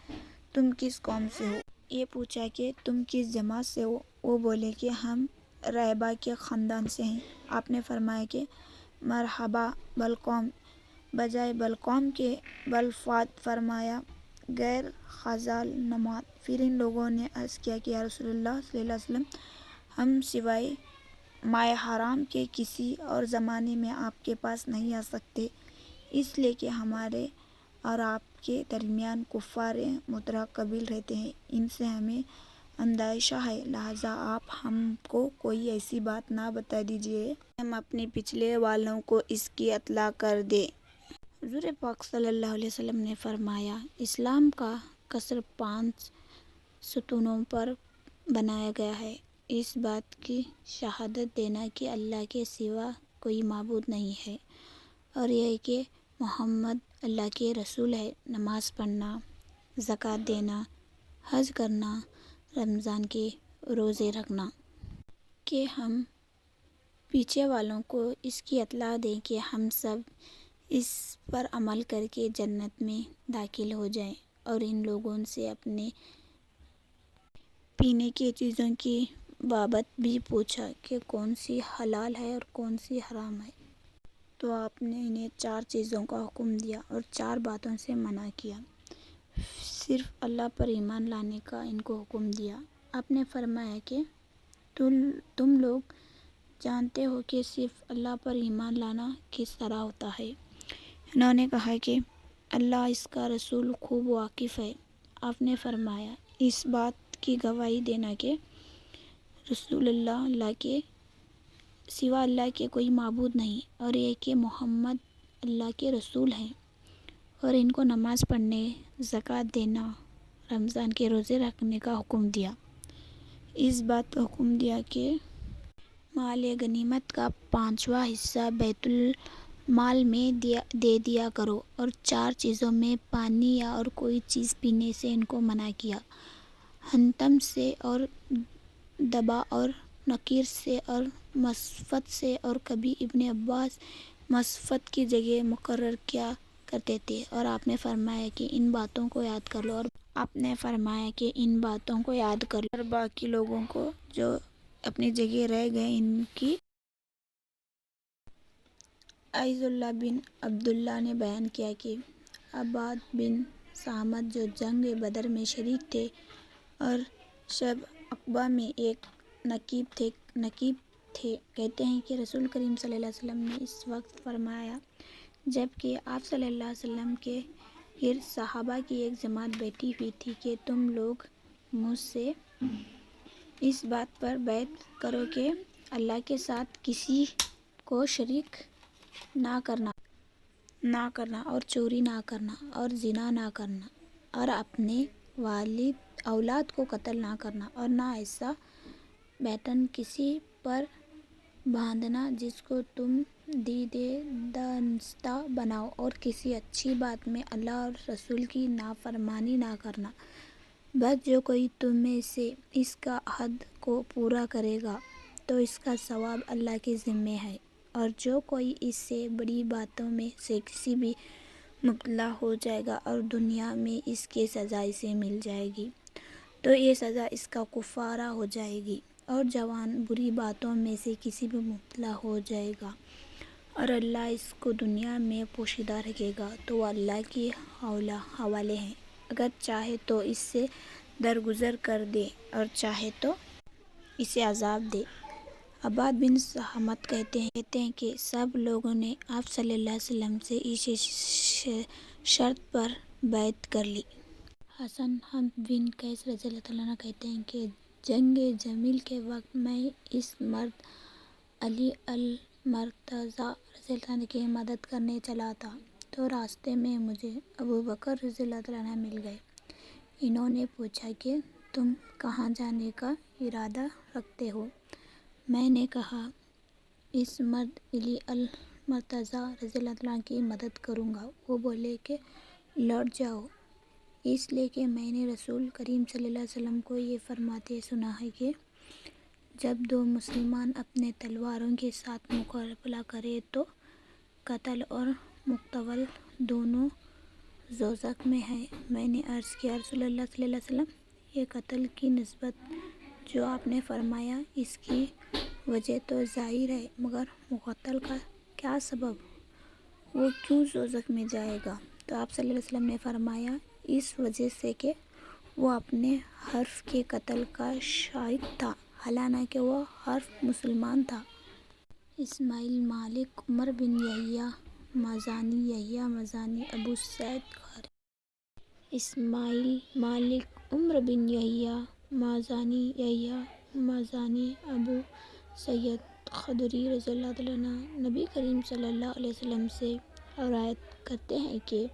تم کس قوم سے ہو؟ یہ پوچھا کہ تم کس جماعت سے ہو؟ وہ بولے کہ ہم رہبہ کے خاندان سے ہیں۔ آپ نے فرمایا کہ مرحبا بالقوم، بجائے بالقوم کے بالفعل فرمایا، غیر خزال نماد۔ پھر ان لوگوں نے عرض کیا کہ یا رسول اللہ صلی اللہ علیہ وسلم، ہم سوائے ماہ حرام کے کسی اور زمانے میں آپ کے پاس نہیں آ سکتے۔ اس لیے کہ ہمارے اور آپ کے درمیان کفار متقابل رہتے ہیں، ان سے ہمیں اندیشہ ہے، لہٰذا آپ ہم کو کوئی ایسی بات نہ بتا دیجیے ہم اپنے پچھلے والوں کو اس کی اطلاع کر دیں۔ حضور پاک صلی اللہ علیہ وسلم نے فرمایا، اسلام کا قصر 5 ستونوں پر بنایا گیا ہے، اس بات کی شہادت دینا کہ اللہ کے سوا کوئی معبود نہیں ہے، اور یہ کہ محمد اللہ کے رسول ہے، نماز پڑھنا، زکوٰۃ دینا، حج کرنا، رمضان کے روزے رکھنا، کہ ہم پیچھے والوں کو اس کی اطلاع دیں کہ ہم سب اس پر عمل کر کے جنت میں داخل ہو جائیں، اور ان لوگوں سے اپنے پینے کی چیزوں کی بابت بھی پوچھا کہ کون سی حلال ہے اور کون سی حرام ہے، تو آپ نے انہیں 4 چیزوں کا حکم دیا اور 4 باتوں سے منع کیا، صرف اللہ پر ایمان لانے کا ان کو حکم دیا۔ آپ نے فرمایا کہ تم لوگ جانتے ہو کہ صرف اللہ پر ایمان لانا کس طرح ہوتا ہے؟ انہوں نے کہا کہ اللہ اس کا رسول خوب واقف ہے۔ آپ نے فرمایا، اس بات کی گواہی دینا کہ رسول اللہ کے سوا اللہ کے کوئی معبود نہیں، اور یہ کہ محمد اللہ کے رسول ہیں، اور ان کو نماز پڑھنے، زکوٰۃ دینا، رمضان کے روزے رکھنے کا حکم دیا۔ اس بات کا حکم دیا کہ مال غنیمت کا 5واں حصہ بیت المال میں دے دیا کرو، اور 4 چیزوں میں پانی یا اور کوئی چیز پینے سے ان کو منع کیا، حنطم سے اور دبا اور نقیر سے اور مصفت سے، اور کبھی ابن عباس مصفت کی جگہ مقرر کیا کرتے تھے، اور آپ نے فرمایا کہ ان باتوں کو یاد کر لو، اور باقی لوگوں کو جو اپنی جگہ رہ گئے ان کی۔ عز اللہ بن عبداللہ نے بیان کیا کہ عباد بن صامت جو جنگ بدر میں شریک تھے اور شب عقبہ میں ایک نقیب تھے، کہتے ہیں کہ رسول کریم صلی اللہ علیہ وسلم نے اس وقت فرمایا جب کہ آپ صلی اللہ علیہ وسلم کے گرد صحابہ کی ایک جماعت بیٹھی ہوئی تھی کہ تم لوگ مجھ سے اس بات پر بیعت کرو کہ اللہ کے ساتھ کسی کو شریک نہ کرنا اور چوری نہ کرنا اور زنا نہ کرنا اور اپنے اولاد کو قتل نہ کرنا، اور نہ ایسا بیٹن کسی پر باندھنا جس کو تم دیدے دانستہ بناؤ، اور کسی اچھی بات میں اللہ اور رسول کی نافرمانی نہ کرنا، بس جو کوئی تم میں سے اس کا عہد کو پورا کرے گا تو اس کا ثواب اللہ کے ذمہ ہے، اور جو کوئی اس سے بڑی باتوں میں سے کسی بھی مبتلا ہو جائے گا اور دنیا میں اس کی سزا اسے مل جائے گی تو یہ سزا اس کا کفارہ ہو جائے گی، اور جوان بری باتوں میں سے کسی بھی مبتلا ہو جائے گا اور اللہ اس کو دنیا میں پوشیدہ رکھے گا تو وہ اللہ کے حوالے ہے، اگر چاہے تو اس سے درگزر کر دے اور چاہے تو اسے عذاب دے۔ عباد بن صامت کہتے ہیں کہ سب لوگوں نے آپ صلی اللہ علیہ وسلم سے اس شرط پر بیعت کر لی۔ حسن حمد بن قیس رضی اللہ عنہ کہتے ہیں کہ جنگ جمل کے وقت میں اس مرد علی المرتضیٰ رضی اللہ عنہ کی مدد کرنے چلا تھا تو راستے میں مجھے ابو بکر رضی اللہ عنہ مل گئے۔ انہوں نے پوچھا کہ تم کہاں جانے کا ارادہ رکھتے ہو؟ میں نے کہا اس مرد علی المرتضیٰ رضی اللہ عنہ کی مدد کروں گا۔ وہ بولے کہ لوٹ جاؤ، اس لیے کہ میں نے رسول کریم صلی اللہ علیہ وسلم کو یہ فرماتے سنا ہے کہ جب 2 مسلمان اپنے تلواروں کے ساتھ مقابلہ کریں تو قاتل اور مقتول دونوں دوزخ میں ہیں۔ میں نے عرض کیا رسول اللہ صلی اللہ علیہ وسلم، یہ قتل کی نسبت جو آپ نے فرمایا اس کی وجہ تو ظاہر ہے، مگر مقتل کا کیا سبب، وہ کیوں دوزخ میں جائے گا؟ تو آپ صلی اللہ علیہ وسلم نے فرمایا اس وجہ سے کہ وہ اپنے حرف کے قتل کا شاہد تھا، حالانکہ وہ حرف مسلمان تھا۔ اسماعیل مالک عمر بن یحییٰ مازانی یحییٰ مازانی ابو سعید قاری اسماعیل مالک عمر بن یحییٰ مازانی یحییٰ مازانی ابو سعید خدری رضی اللہ تعالیٰ عنہ نبی کریم صلی اللہ علیہ وسلم سے روایت کرتے ہیں کہ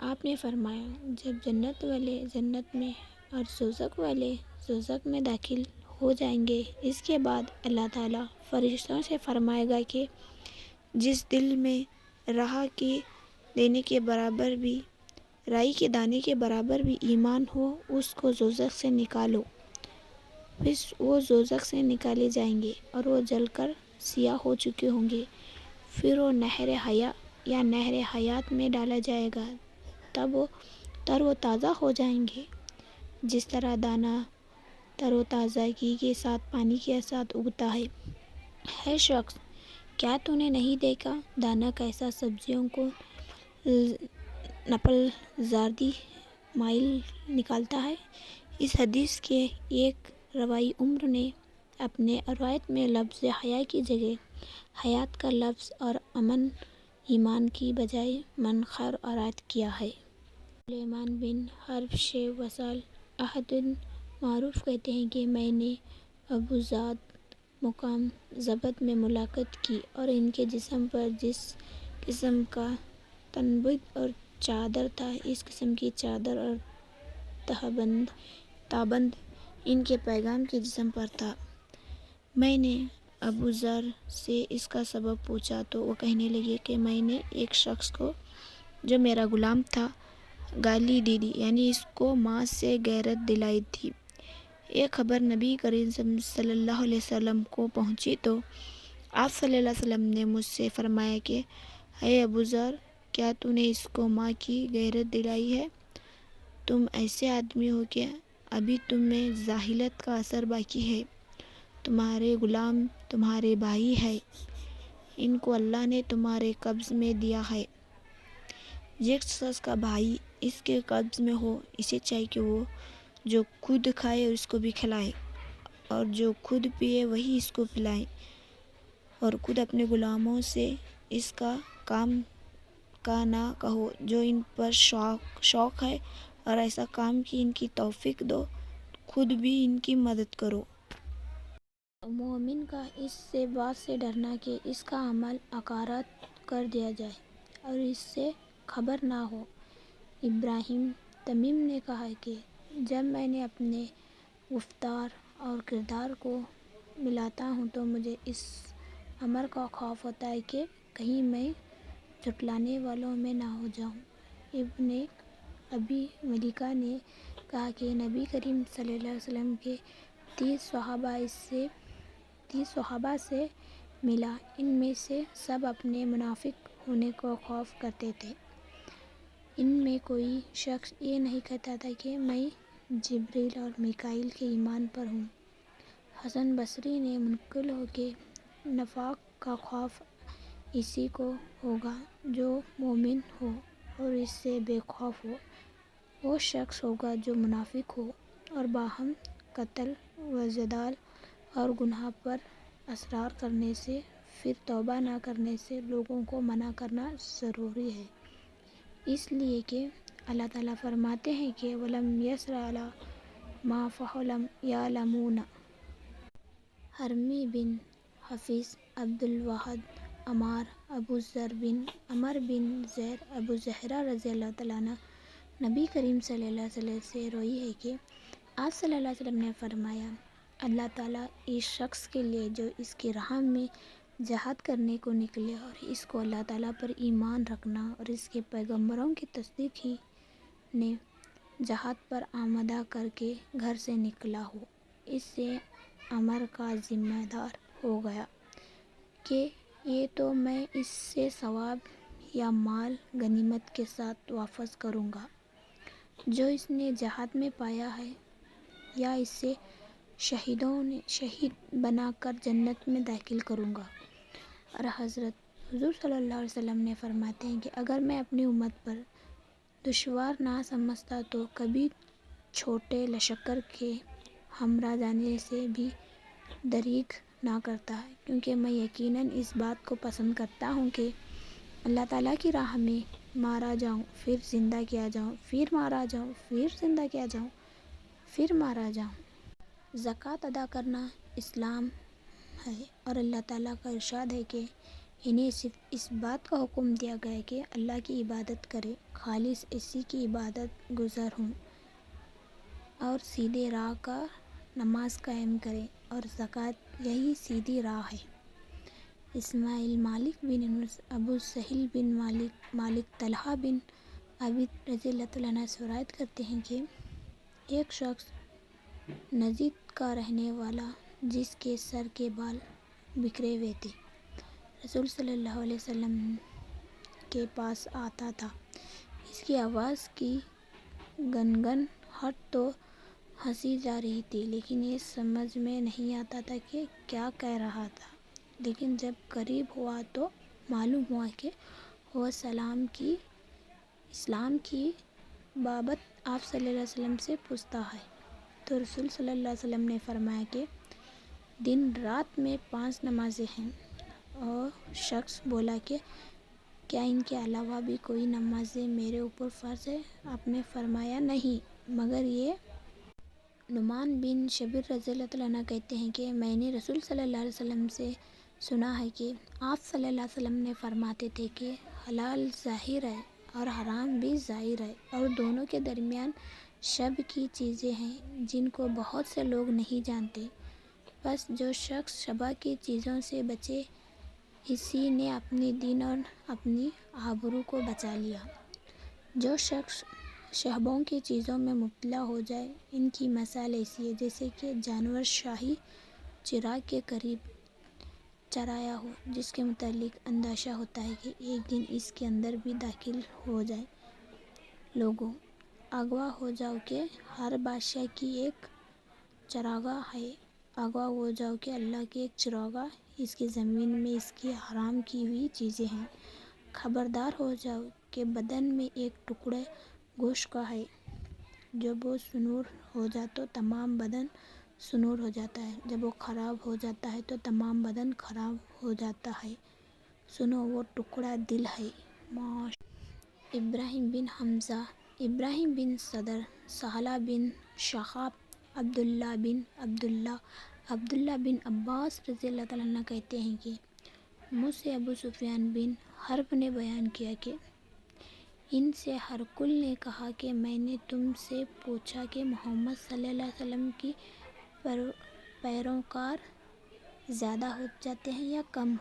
آپ نے فرمایا، جب جنت والے جنت میں اور دوزخ والے دوزخ میں داخل ہو جائیں گے، اس کے بعد اللہ تعالیٰ فرشتوں سے فرمائے گا کہ جس دل میں رائی کے دانے کے برابر بھی ایمان ہو، اس کو دوزخ سے نکالو۔ پھر وہ دوزخ سے نکالے جائیں گے اور وہ جل کر سیاہ ہو چکے ہوں گے۔ پھر وہ نہر حیات میں ڈالا جائے گا، تب وہ تر و تازہ ہو جائیں گے، جس طرح دانہ تر و تازگی کے ساتھ پانی کے ساتھ اگتا ہے۔ ہے شخص، کیا تو نے نہیں دیکھا دانہ کیسا سبزیوں کو نپل زردی مائل نکالتا ہے؟ اس حدیث کے ایک راوی عمر نے اپنے روایت میں لفظ حیا کی جگہ حیات کا لفظ اور ایمان کی بجائے من خرآرات کیا ہے۔ سلیمان بن حرب شیخ وصال احد معروف کہتے ہیں کہ میں نے ابوزاد مقام ضبط میں ملاقات کی اور ان کے جسم پر جس قسم کا تنبود اور چادر تھا، اس قسم کی چادر اور تابند ان کے پیغام کے جسم پر تھا۔ میں نے ابوذر سے اس کا سبب پوچھا تو وہ کہنے لگے کہ میں نے ایک شخص کو جو میرا غلام تھا گالی دی تھی، یعنی اس کو ماں سے غیرت دلائی تھی۔ یہ خبر نبی کریم صلی اللہ علیہ وسلم کو پہنچی تو آپ صلی اللہ علیہ وسلم نے مجھ سے فرمایا کہ اے ابوذر، کیا تو نے اس کو ماں کی غیرت دلائی ہے؟ تم ایسے آدمی ہو کہ ابھی تم میں جاہلیت کا اثر باقی ہے۔ تمہارے غلام تمہارے بھائی ہیں، ان کو اللہ نے تمہارے قبض میں دیا ہے۔ جس شخص کا بھائی اس کے قبض میں ہو، اسے چاہیے کہ وہ جو خود کھائے اس کو بھی کھلائے، اور جو خود پیے وہی اس کو پلائے، اور خود اپنے غلاموں سے اس کا کام کا نہ کہو جو ان پر شوق ہے، اور ایسا کام کی ان کی توفیق دو، خود بھی ان کی مدد کرو۔ مومن کا اس سے بات سے ڈرنا کہ اس کا عمل حقارت کر دیا جائے اور اس سے خبر نہ ہو۔ ابراہیم تمیم نے کہا کہ جب میں نے اپنے گفتار اور کردار کو ملاتا ہوں تو مجھے اس امر کا خوف ہوتا ہے کہ کہیں میں جھٹلانے والوں میں نہ ہو جاؤں۔ ابن ابی ملیکہ نے کہا کہ نبی کریم صلی اللہ علیہ وسلم کے 30 صحابہ سے ملا، ان میں سے سب اپنے منافق ہونے کا خوف کرتے تھے۔ ان میں کوئی شخص یہ نہیں کہتا تھا کہ میں جبریل اور میکائیل کے ایمان پر ہوں۔ حسن بصری نے منقل ہو کہ نفاق کا خوف اسی کو ہوگا جو مومن ہو اور اس سے بے خوف ہو۔ وہ شخص ہوگا جو منافق ہو اور باہم قتل و جدال اور گناہ پر اصرار کرنے سے، پھر توبہ نہ کرنے سے لوگوں کو منع کرنا ضروری ہے، اس لیے کہ اللہ تعالیٰ فرماتے ہیں کہ وَلَمْ يَسْرَ عَلَىٰ مَا فَعَلُوا يَعْلَمُونَ۔ حرمی بن حفیظ عبد الواحد عمار ابوذر بن عمر بن زید ابو زہرہ رضی اللہ تعالیٰ عنہ نبی کریم صلی اللہ علیہ وسلم سے روی ہے کہ آپ صلی اللہ علیہ وسلم نے فرمایا، اللہ تعالیٰ اس شخص کے لیے جو اس کی راہ میں جہاد کرنے کو نکلے اور اس کو اللہ تعالیٰ پر ایمان رکھنا اور اس کے پیغمبروں کی تصدیق ہی نے جہاد پر آمادہ کر کے گھر سے نکلا ہو، اس سے امر کا ذمہ دار ہو گیا کہ یہ تو میں اس سے ثواب یا مال غنیمت کے ساتھ واپس کروں گا جو اس نے جہاد میں پایا ہے، یا اس سے شہید بنا کر جنت میں داخل کروں گا۔ اور حضرت حضور صلی اللہ علیہ وسلم نے فرماتے ہیں کہ اگر میں اپنی امت پر دشوار نہ سمجھتا تو کبھی چھوٹے لشکر کے ہمراہ جانے سے بھی دریغ نہ کرتا، کیونکہ میں یقیناً اس بات کو پسند کرتا ہوں کہ اللہ تعالیٰ کی راہ میں مارا جاؤں، پھر زندہ کیا جاؤں، پھر مارا جاؤں، پھر زندہ کیا جاؤں، پھر مارا جاؤں۔ زکوٰۃ ادا کرنا اسلام ہے، اور اللہ تعالیٰ کا ارشاد ہے کہ انہیں صرف اس بات کا حکم دیا گیا ہے کہ اللہ کی عبادت کرے، خالص اسی کی عبادت گزار ہوں، اور سیدھے راہ کا نماز قائم کرے، اور زکوٰۃ یہی سیدھی راہ ہے۔ اسماعیل مالک بن انس، ابو سہل بن مالک طلحہ بن عبید رضی اللہ عنہ سے روایت کرتے ہیں کہ ایک شخص نجد کا رہنے والا جس کے سر کے بال بکھرے ہوئے تھے، رسول صلی اللہ علیہ وسلم کے پاس آتا تھا۔ اس کی آواز کی گنگناہٹ تو ہنسی جا رہی تھی، لیکن یہ سمجھ میں نہیں آتا تھا کہ کیا کہہ رہا تھا۔ لیکن جب قریب ہوا تو معلوم ہوا کہ وہ اسلام کی بابت آپ صلی اللہ علیہ وسلم سے پوچھتا ہے، تو رسول صلی اللہ علیہ وسلم نے فرمایا کہ دن رات میں 5 نمازیں ہیں، اور شخص بولا کہ کیا ان کے علاوہ بھی کوئی نمازیں میرے اوپر فرض ہے؟ آپ نے فرمایا نہیں، مگر یہ۔ نعمان بن شبیر رضی اللہ عنہ کہتے ہیں کہ میں نے رسول صلی اللہ علیہ وسلم سے سنا ہے کہ آپ صلی اللہ علیہ وسلم نے فرماتے تھے کہ حلال ظاہر ہے اور حرام بھی ظاہر ہے، اور دونوں کے درمیان شب کی چیزیں ہیں جن کو بہت سے لوگ نہیں جانتے۔ بس جو شخص شبہ کی چیزوں سے بچے، اسی نے اپنی دین اور اپنی آبرو کو بچا لیا۔ جو شخص شبہوں کی چیزوں میں مبتلا ہو جائے، ان کی مثال ایسی ہے جیسے کہ جانور شاہی چراغ کے قریب چرایا ہو، جس کے متعلق اندیشہ ہوتا ہے کہ ایک دن اس کے اندر بھی داخل ہو جائے۔ لوگوں، آگاہ ہو جاؤ کہ ہر بادشاہ کی ایک چراگاہ ہے، آگاہ ہو جاؤ کہ اللہ کی ایک چراگاہ اس کی زمین میں اس کی حرام کی ہوئی چیزیں ہیں۔ خبردار ہو جاؤ کہ بدن میں ایک ٹکڑا گوشت کا ہے، جب وہ سنور ہو جائے تو تمام بدن سنور ہو جاتا ہے، جب وہ خراب ہو جاتا ہے تو تمام بدن خراب ہو جاتا ہے۔ سنو، وہ ٹکڑا دل ہے۔ ابراہیم بن حمزہ، ابراہیم بن صدر، سہلہ بن شہاب، عبداللہ بن عباس رضی اللہ عنہ کہتے ہیں کہ مجھ سے ابو سفیان بن حرب نے بیان کیا کہ ان سے ہرقل نے کہا کہ میں نے تم سے پوچھا کہ محمد صلی اللہ علیہ وسلم کی پیروکار زیادہ ہو جاتے ہیں یا کم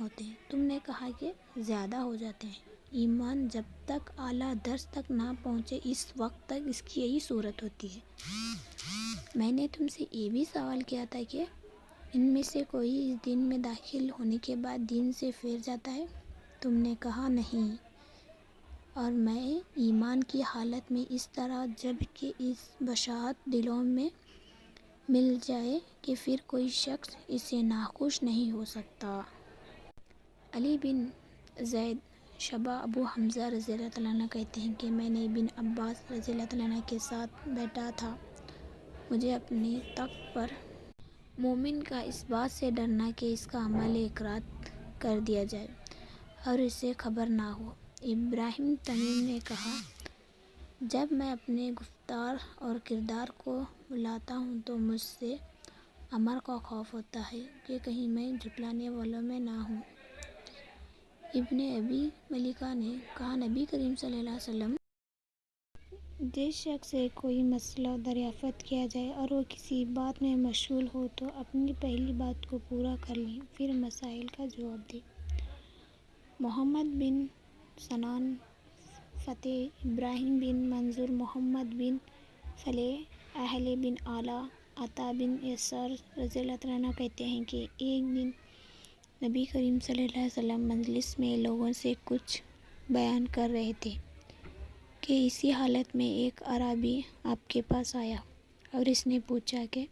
ہوتے ہیں؟ تم نے کہا کہ زیادہ ہو جاتے ہیں۔ ایمان جب تک اعلیٰ درجے تک نہ پہنچے اس وقت تک اس کی یہی صورت ہوتی ہے۔ میں نے تم سے یہ بھی سوال کیا تھا کہ ان میں سے کوئی اس دین میں داخل ہونے کے بعد دین سے پھر جاتا ہے؟ تم نے کہا نہیں، اور میں ایمان کی حالت میں اس طرح جب کہ اس بشارت دلوں میں مل جائے کہ پھر کوئی شخص اس سے ناخوش نہیں ہو سکتا۔ علی بن زید شبہ ابو حمزہ رضی اللہ عنہ کہتے ہیں کہ میں نے ابن عباس رضی اللہ عنہ کے ساتھ بیٹھا تھا۔ مجھے اپنے تخت پر مومن کا اس بات سے ڈرنا کہ اس کا عمل اقرار کر دیا جائے اور اسے خبر نہ ہو۔ ابراہیم تمیم نے کہا، جب میں اپنے گفتار اور کردار کو بلاتا ہوں تو مجھ سے عمر کا خوف ہوتا ہے کہ کہیں میں جھٹلانے والوں میں نہ ہوں۔ ابن ابی ملیکہ نے کہا، نبی کریم صلی اللہ علیہ وسلم جس شخص سے کوئی مسئلہ دریافت کیا جائے اور وہ کسی بات میں مشغول ہو تو اپنی پہلی بات کو پورا کر لے، پھر مسائل کا جواب دے۔ محمد بن سنان فتح، ابراہیم بن منظور، محمد بن صالح، اہل بن اعلیٰ، عطا بن یسار رضی اللہ عنہ کہتے ہیں کہ ایک دن نبی کریم صلی اللہ علیہ وسلم مجلس میں لوگوں سے کچھ بیان کر رہے تھے کہ اسی حالت میں ایک اعرابی آپ کے پاس آیا اور اس نے پوچھا کہ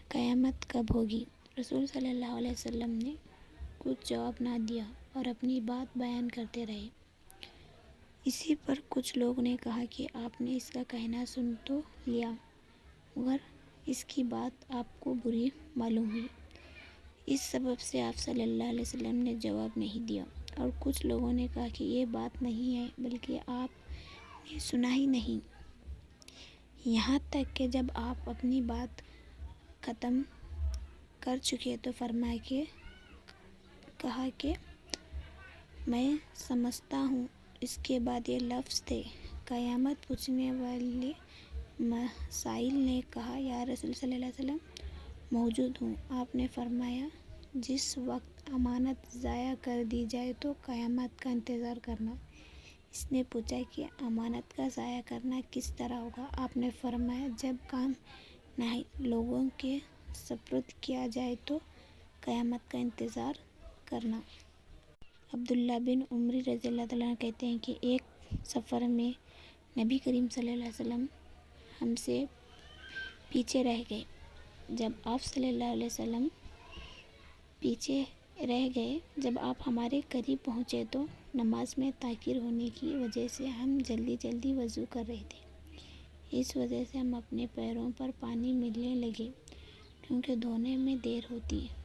قیامت کب ہوگی؟ رسول صلی اللہ علیہ وسلم نے کچھ جواب نہ دیا اور اپنی بات بیان کرتے رہے۔ اسی پر کچھ لوگوں نے کہا کہ آپ نے اس کا کہنا سن تو لیا، مگر اس کی بات آپ کو بری معلوم ہوئی، اس سبب سے آپ صلی اللہ علیہ وسلم نے جواب نہیں دیا۔ اور کچھ لوگوں نے کہا کہ یہ بات نہیں ہے بلکہ آپ نے سنا ہی نہیں، یہاں تک کہ جب آپ اپنی بات ختم کر چکے تو کہا کہ میں سمجھتا ہوں۔ اس کے بعد یہ لفظ تھے۔ قیامت پوچھنے والے سائل نے کہا، یا رسول صلی اللہ علیہ وسلم موجود ہوں۔ آپ نے فرمایا، جس وقت امانت ضائع کر دی جائے تو قیامت کا انتظار کرنا۔ اس نے پوچھا کہ امانت کا ضائع کرنا کس طرح ہوگا؟ آپ نے فرمایا، جب کام نہایت لوگوں کے سپرد کیا جائے تو قیامت کا انتظار کرنا۔ عبداللہ بن عمر رضی اللہ عنہ کہتے ہیں کہ ایک سفر میں نبی کریم صلی اللہ علیہ وسلم ہم سے پیچھے رہ گئے۔ جب آپ صلی اللہ علیہ وسلم پیچھے رہ گئے، جب آپ ہمارے قریب پہنچے تو نماز میں تاخیر ہونے کی وجہ سے ہم جلدی جلدی وضو کر رہے تھے۔ اس وجہ سے ہم اپنے پیروں پر پانی ملنے لگے کیونکہ دھونے میں دیر ہوتی ہے۔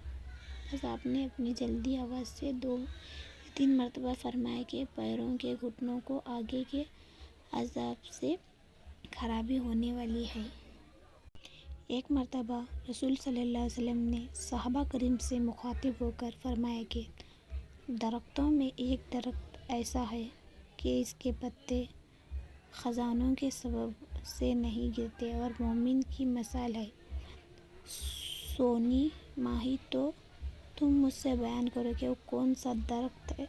بس آپ نے اپنی جلدی آواز سے 2-3 مرتبہ فرمایا کہ پیروں کے گھٹنوں کو آگے کے اعضاء سے خرابی ہونے والی ہے۔ ایک مرتبہ رسول صلی اللہ علیہ وسلم نے صحابہ کرام سے مخاطب ہو کر فرمایا کہ درختوں میں ایک درخت ایسا ہے کہ اس کے پتے خزانوں کے سبب سے نہیں گرتے اور مومن کی مثال ہے۔ سونی ماہی، تو تم مجھ سے بیان کرو کہ وہ کون سا درخت ہے؟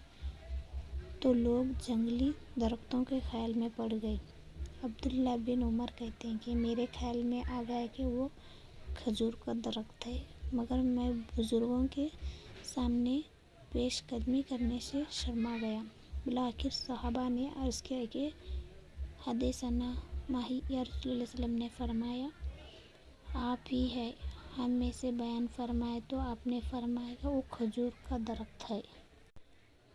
تو لوگ جنگلی درختوں کے خیال میں پڑ گئے۔ عبداللہ بن عمر کہتے ہیں کہ میرے خیال میں آ گیا کہ وہ کھجور کا درخت ہے، مگر میں بزرگوں کے سامنے پیش قدمی کرنے سے شرما گیا۔ بالآخر صحابہ نے عرض کیا کہ حدثنا ماہی، یا رسول اللہ صلی اللہ علیہ وسلم نے فرمایا آپ ہی ہیں، ہم میں سے بیان فرمائیں۔ تو آپ نے فرمایا کہ وہ کھجور کا درخت ہے۔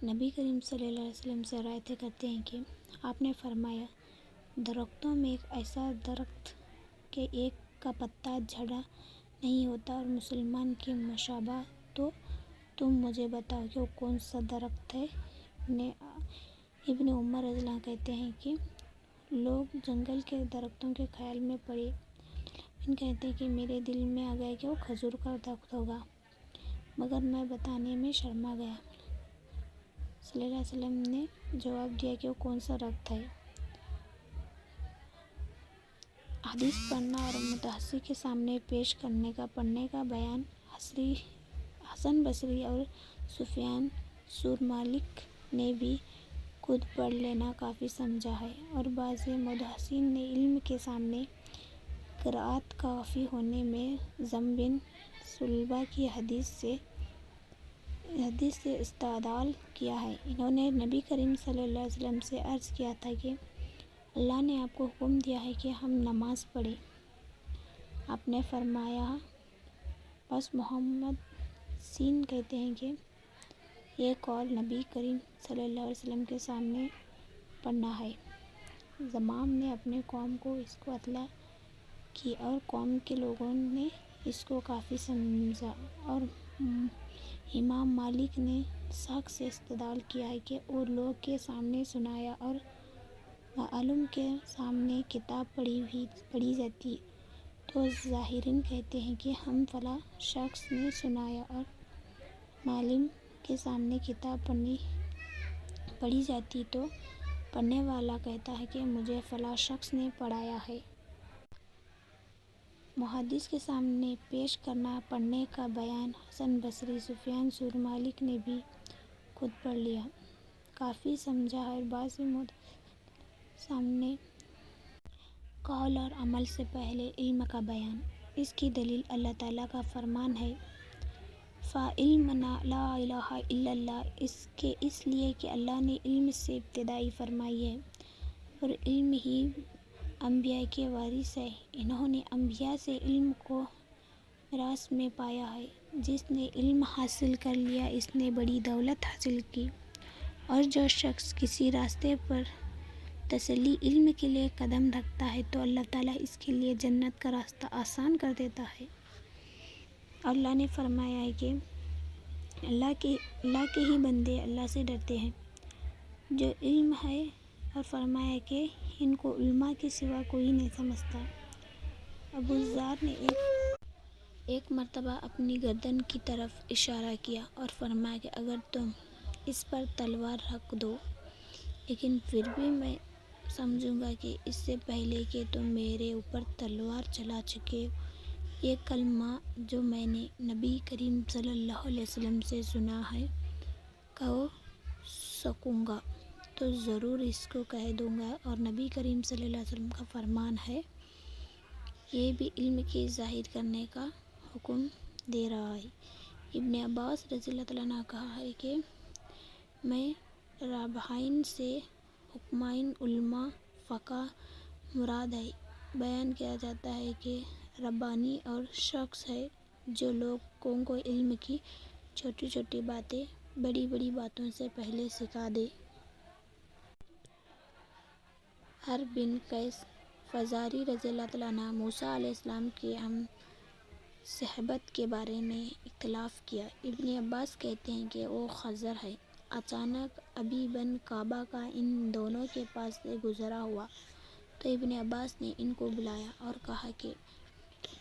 نبی کریم صلی اللہ علیہ وسلم سے روایت کرتے ہیں کہ آپ نے فرمایا، درختوں میں ایک ایسا درخت کہ ایک کا پتا جھڑا نہیں ہوتا اور مسلمان کی مشابہ، تو تم مجھے بتاؤ کہ وہ کون سا درخت ہے؟ ابن عمر رضی اللہ عنہ کہتے ہیں کہ لوگ جنگل کے درختوں کے خیال میں پڑے۔ کہتے ہیں کہ میرے دل میں آ گیا کہ وہ کھجور کا درخت ہوگا، مگر میں بتانے میں شرما گیا۔ صلی اللہ علیہ وسلم نے جواب دیا کہ وہ کون سا درخت ہے؟ حدیث پڑھنا اور متحدث کے سامنے پیش کرنے کا پڑھنے کا بیان حسن بصری اور سفیان ثوری نے بھی خود پڑھ لینا کافی سمجھا ہے، اور بعض محدثین نے علم کے سامنے قرأت کافی ہونے میں ضم بن ثعلبہ کی حدیث سے استدلال کیا ہے۔ انہوں نے نبی کریم صلی اللہ علیہ وسلم سے عرض کیا تھا کہ اللہ نے آپ کو حکم دیا ہے کہ ہم نماز پڑھیں۔ آپ نے فرمایا، بس محمد سین کہتے ہیں کہ یہ قول نبی کریم صلی اللہ علیہ وسلم کے سامنے پڑھنا ہے۔ زمام نے اپنے قوم کو اس کو اطلاع کی اور قوم کے لوگوں نے اس کو کافی سمجھا، اور امام مالک نے ساکت سے استدلال کیا ہے کہ اور لوگ کے سامنے سنایا اور معلم کے سامنے کتاب پڑھی جاتی تو ظاہرین کہتے ہیں کہ ہم فلاں شخص نے سنایا، اور معلم کے سامنے کتاب پڑھی جاتی تو پڑھنے والا کہتا ہے کہ مجھے فلاں شخص نے پڑھایا ہے۔ محدث کے سامنے پیش کرنا پڑھنے کا بیان حسن بصری، سفیان ثوری، مالک نے بھی خود پڑھ لیا، کافی سمجھا ہے۔ اور بعض محدثین سامنے قول اور عمل سے پہلے علم کا بیان۔ اس کی دلیل اللہ تعالیٰ کا فرمان ہے، فَعِلْمُنَا لَا إِلَٰهَ إِلَّا اللَّهُ، اس لیے کہ اللہ نے علم سے ابتدائی فرمائی ہے، اور علم ہی انبیاء کے وارث ہے۔ انہوں نے انبیاء سے علم کو میراث میں پایا ہے۔ جس نے علم حاصل کر لیا اس نے بڑی دولت حاصل کی، اور جو شخص کسی راستے پر تسلی علم کے لیے قدم رکھتا ہے تو اللہ تعالیٰ اس کے لیے جنت کا راستہ آسان کر دیتا ہے۔ اور اللہ نے فرمایا ہے کہ اللہ کے ہی بندے اللہ سے ڈرتے ہیں جو علم ہے، اور فرمایا کہ ان کو علماء کے سوا کوئی نہیں سمجھتا۔ ابو ذر نے ایک مرتبہ اپنی گردن کی طرف اشارہ کیا اور فرمایا کہ اگر تم اس پر تلوار رکھ دو، لیکن پھر بھی میں سمجھوں گا کہ اس سے پہلے کہ تم میرے اوپر تلوار چلا چکے ہو، یہ کلمہ جو میں نے نبی کریم صلی اللہ علیہ وسلم سے سنا ہے کہہ سکوں گا تو ضرور اس کو کہہ دوں گا۔ اور نبی کریم صلی اللہ علیہ وسلم کا فرمان ہے، یہ بھی علم کی ظاہر کرنے کا حکم دے رہا ہے۔ ابن عباس رضی اللہ عنہ نے کہا ہے کہ میں رابعین سے حکمائن علماء فقہ مراد ہے۔ بیان کیا جاتا ہے کہ ربانی اور شخص ہے جو لوگوں کو علم کی چھوٹی چھوٹی باتیں بڑی بڑی باتوں سے پہلے سکھا دے۔ حرب بن قیس فزاری رضی اللہ عنہ موسیٰ علیہ السلام کی ہم صحبت کے بارے میں اختلاف کیا۔ ابن عباس کہتے ہیں کہ وہ خضر ہے۔ اچانک ابی بن کعبہ کا ان دونوں کے پاس سے گزرا ہوا تو ابن عباس نے ان کو بلایا اور کہا کہ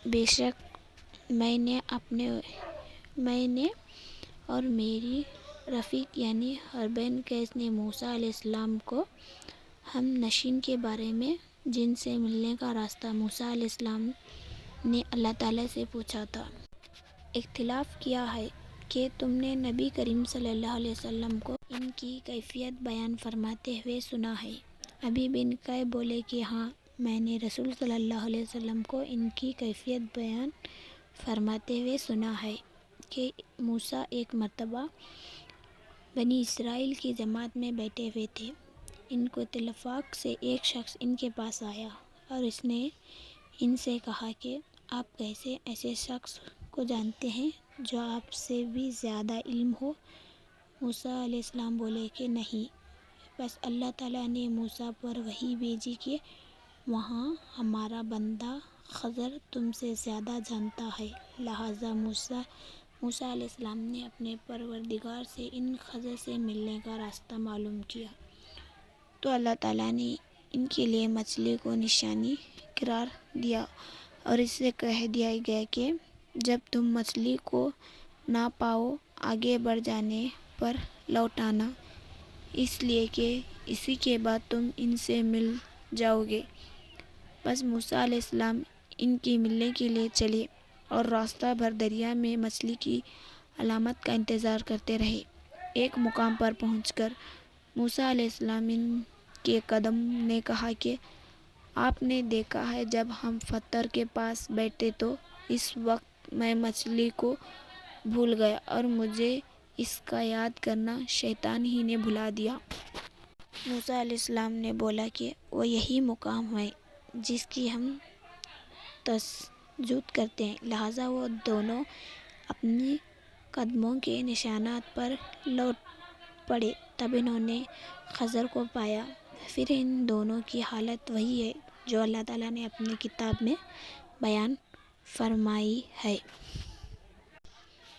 بے شک میں نے اور میری رفیق یعنی حرب بن قیس نے موسیٰ علیہ السلام کو ہم نشین کے بارے میں جن سے ملنے کا راستہ موسیٰ علیہ السلام نے اللہ تعالیٰ سے پوچھا تھا، اختلاف کیا ہے کہ تم نے نبی کریم صلی اللہ علیہ وسلم کو ان کی کیفیت بیان فرماتے ہوئے سنا ہے۔ ابی بن کعب بولے کہ ہاں، میں نے رسول صلی اللہ علیہ وسلم کو ان کی کیفیت بیان فرماتے ہوئے سنا ہے کہ موسیٰ ایک مرتبہ بنی اسرائیل کی جماعت میں بیٹھے ہوئے تھے، ان کو اتفاق سے ایک شخص ان کے پاس آیا اور اس نے ان سے کہا کہ آپ کیسے ایسے شخص کو جانتے ہیں جو آپ سے بھی زیادہ علم ہو؟ موسیٰ علیہ السلام بولے کہ نہیں، بس اللہ تعالیٰ نے موسیٰ پر وحی بھیجی کہ وہاں ہمارا بندہ خضر تم سے زیادہ جانتا ہے، لہٰذا موسیٰ علیہ السلام نے اپنے پروردگار سے ان خضر سے ملنے کا راستہ معلوم کیا تو اللہ تعالیٰ نے ان کے لیے مچھلی کو نشانی قرار دیا اور اس سے کہہ دیا گیا کہ جب تم مچھلی کو نہ پاؤ آگے بڑھ جانے پر لوٹ آنا، اس لیے کہ اسی کے بعد تم ان سے مل جاؤ گے۔ بس موسیٰ علیہ السلام ان کے ملنے کے لیے چلے اور راستہ بھر دریا میں مچھلی کی علامت کا انتظار کرتے رہے۔ ایک مقام پر پہنچ کر موسیٰ علیہ السلام ان کے خادم نے کہا کہ آپ نے دیکھا ہے جب ہم پتھر کے پاس بیٹھے تو اس وقت میں مچھلی کو بھول گیا اور مجھے اس کا یاد کرنا شیطان ہی نے بھلا دیا۔ موسیٰ علیہ السلام نے بولا کہ وہ یہی مقام ہے جس کی ہم تسجد کرتے ہیں، لہٰذا وہ دونوں اپنی قدموں کے نشانات پر لوٹ پڑے۔ تب انہوں نے خضر کو پایا۔ پھر ان دونوں کی حالت وہی ہے جو اللہ تعالیٰ نے اپنی کتاب میں بیان فرمائی ہے۔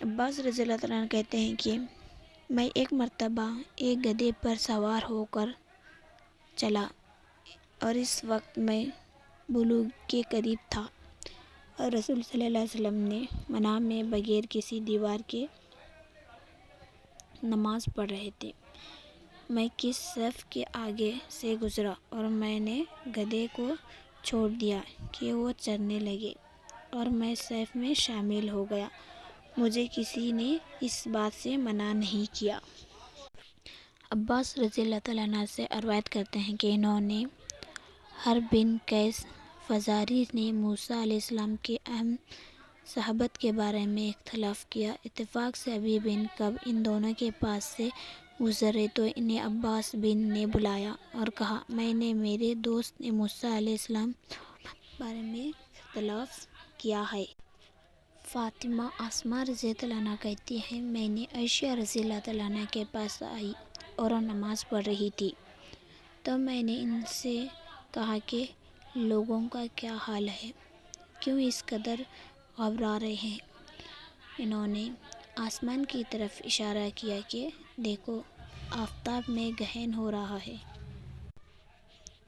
عباس رضی اللہ عنہ کہتے ہیں کہ میں ایک مرتبہ ایک گدھے پر سوار ہو کر چلا اور اس وقت میں بلوغ کے قریب تھا اور رسول صلی اللہ علیہ وسلم نے منام میں بغیر کسی دیوار کے نماز پڑھ رہے تھے۔ میں کسی صف کے آگے سے گزرا اور میں نے گدھے کو چھوڑ دیا کہ وہ چرنے لگے اور میں صف میں شامل ہو گیا، مجھے کسی نے اس بات سے منع نہیں کیا۔ عباس رضی اللہ عنہ سے روایت کرتے ہیں کہ انہوں نے حرب بن قیس فزاری نے موسیٰ علیہ السلام کی اہم صحبت کے بارے میں اختلاف کیا۔ اتفاق سے ابی بن کعب ان دونوں کے پاس سے گزرے تو انہیں عباس نے بلایا اور کہا، میں نے میرے دوست نے موسیٰ علیہ السلام کے بارے میں اختلاف کیا ہے۔ فاطمہ اسماء رضی اللہ عنہ کہتی ہیں، میں نے عائشہ رضی اللہ عنہ کے پاس آئی اور وہ نماز پڑھ رہی تھی، تو میں نے ان سے کہا کہ لوگوں کا کیا حال ہے، کیوں اس قدر گھبرا رہے ہیں؟ انہوں نے آسمان کی طرف اشارہ کیا کہ دیکھو آفتاب میں گہن ہو رہا ہے۔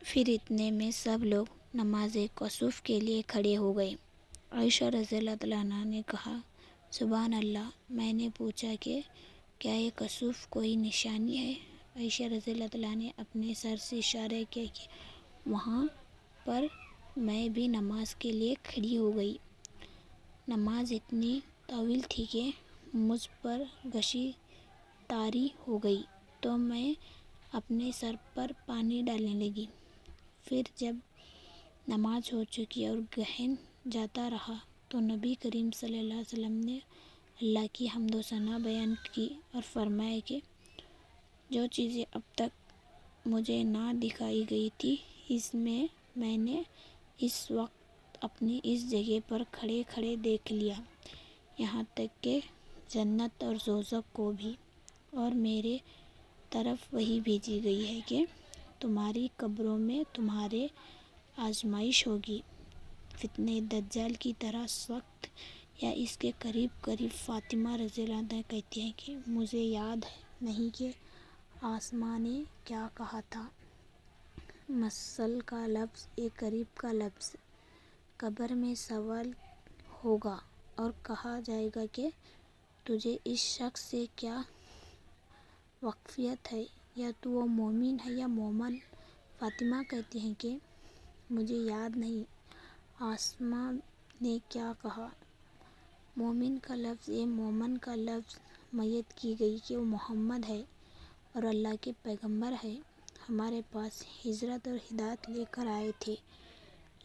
پھر اتنے میں سب لوگ نماز کسوف کے لیے کھڑے ہو گئے۔ عائشہ رضی اللہ عنہا نے کہا سبحان اللہ، میں نے پوچھا کہ کیا یہ کسوف کوئی نشانی ہے؟ عائشہ رضی اللہ عنہا نے اپنے سر سے اشارہ کیا کہ وہاں پر میں بھی نماز کے لیے کھڑی ہو گئی۔ نماز اتنی طویل تھی کہ مجھ پر غشی طاری ہو گئی تو میں اپنے سر پر پانی ڈالنے لگی۔ پھر جب نماز ہو چکی اور گہن جاتا رہا تو نبی کریم صلی اللہ علیہ وسلم نے اللہ کی حمد و ثنا بیان کی اور فرمایا کہ جو چیزیں اب تک مجھے نہ دکھائی گئی تھی اس میں نے اس وقت اپنی اس جگہ پر کھڑے کھڑے دیکھ لیا، یہاں تک کہ جنت اور دوزخ کو بھی، اور میرے طرف وحی بھیجی گئی ہے کہ تمہاری قبروں میں تمہارے آزمائش ہوگی، فتنہ دجال کی طرح سخت یا اس کے قریب قریب۔ فاطمہ رضی اللہ عنہا کہتی ہیں کہ مجھے یاد نہیں کہ آسماں نے کیا کہا تھا، مسل کا لفظ ایک قریب کا لفظ۔ قبر میں سوال ہوگا اور کہا جائے گا کہ تجھے اس شخص سے کیا واقفیت ہے، یا تو وہ مومن ہے یا مومن۔ فاطمہ کہتی ہیں کہ مجھے یاد نہیں آسماں نے کیا کہا، مومن کا لفظ یا مومن کا لفظ میت کی گئی کہ وہ محمد ہے اور اللہ کے پیغمبر ہے، ہمارے پاس ہجرت اور ہدایت لے کر آئے تھے،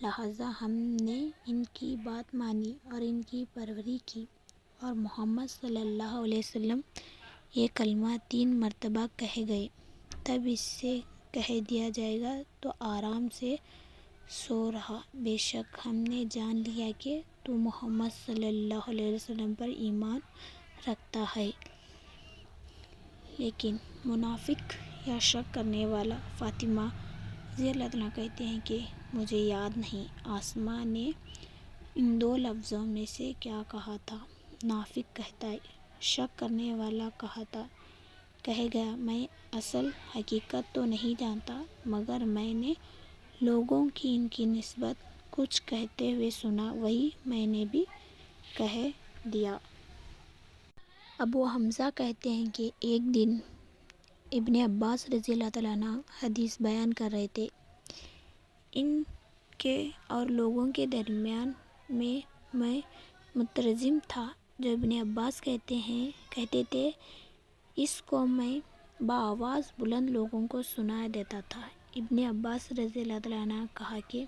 لہٰذا ہم نے ان کی بات مانی اور ان کی پیروی کی، اور محمد صلی اللہ علیہ وسلم یہ کلمہ 3 مرتبہ کہے گئے، تب اس سے کہہ دیا جائے گا تو آرام سے سو رہا، بے شک ہم نے جان لیا کہ تو محمد صلی اللہ علیہ وسلم پر ایمان رکھتا ہے۔ لیکن منافق یا شک کرنے والا، فاطمہ رضی اللہ عنہا کہتے ہیں کہ مجھے یاد نہیں آسماں نے ان 2 لفظوں میں سے کیا کہا تھا۔ منافق کہتا ہے، شک کرنے والا کہے گا میں اصل حقیقت تو نہیں جانتا، مگر میں نے لوگوں کی ان کی نسبت کچھ کہتے ہوئے سنا، وہی میں نے بھی کہہ دیا۔ ابو حمزہ کہتے ہیں کہ ایک دن ابن عباس رضی اللہ عنہ حدیث بیان کر رہے تھے، ان کے اور لوگوں کے درمیان میں مترجم تھا جو ابن عباس کہتے تھے، اس کو میں بآواز بلند لوگوں کو سنا دیتا تھا۔ ابن عباس رضی اللہ عنہ نے کہا کہ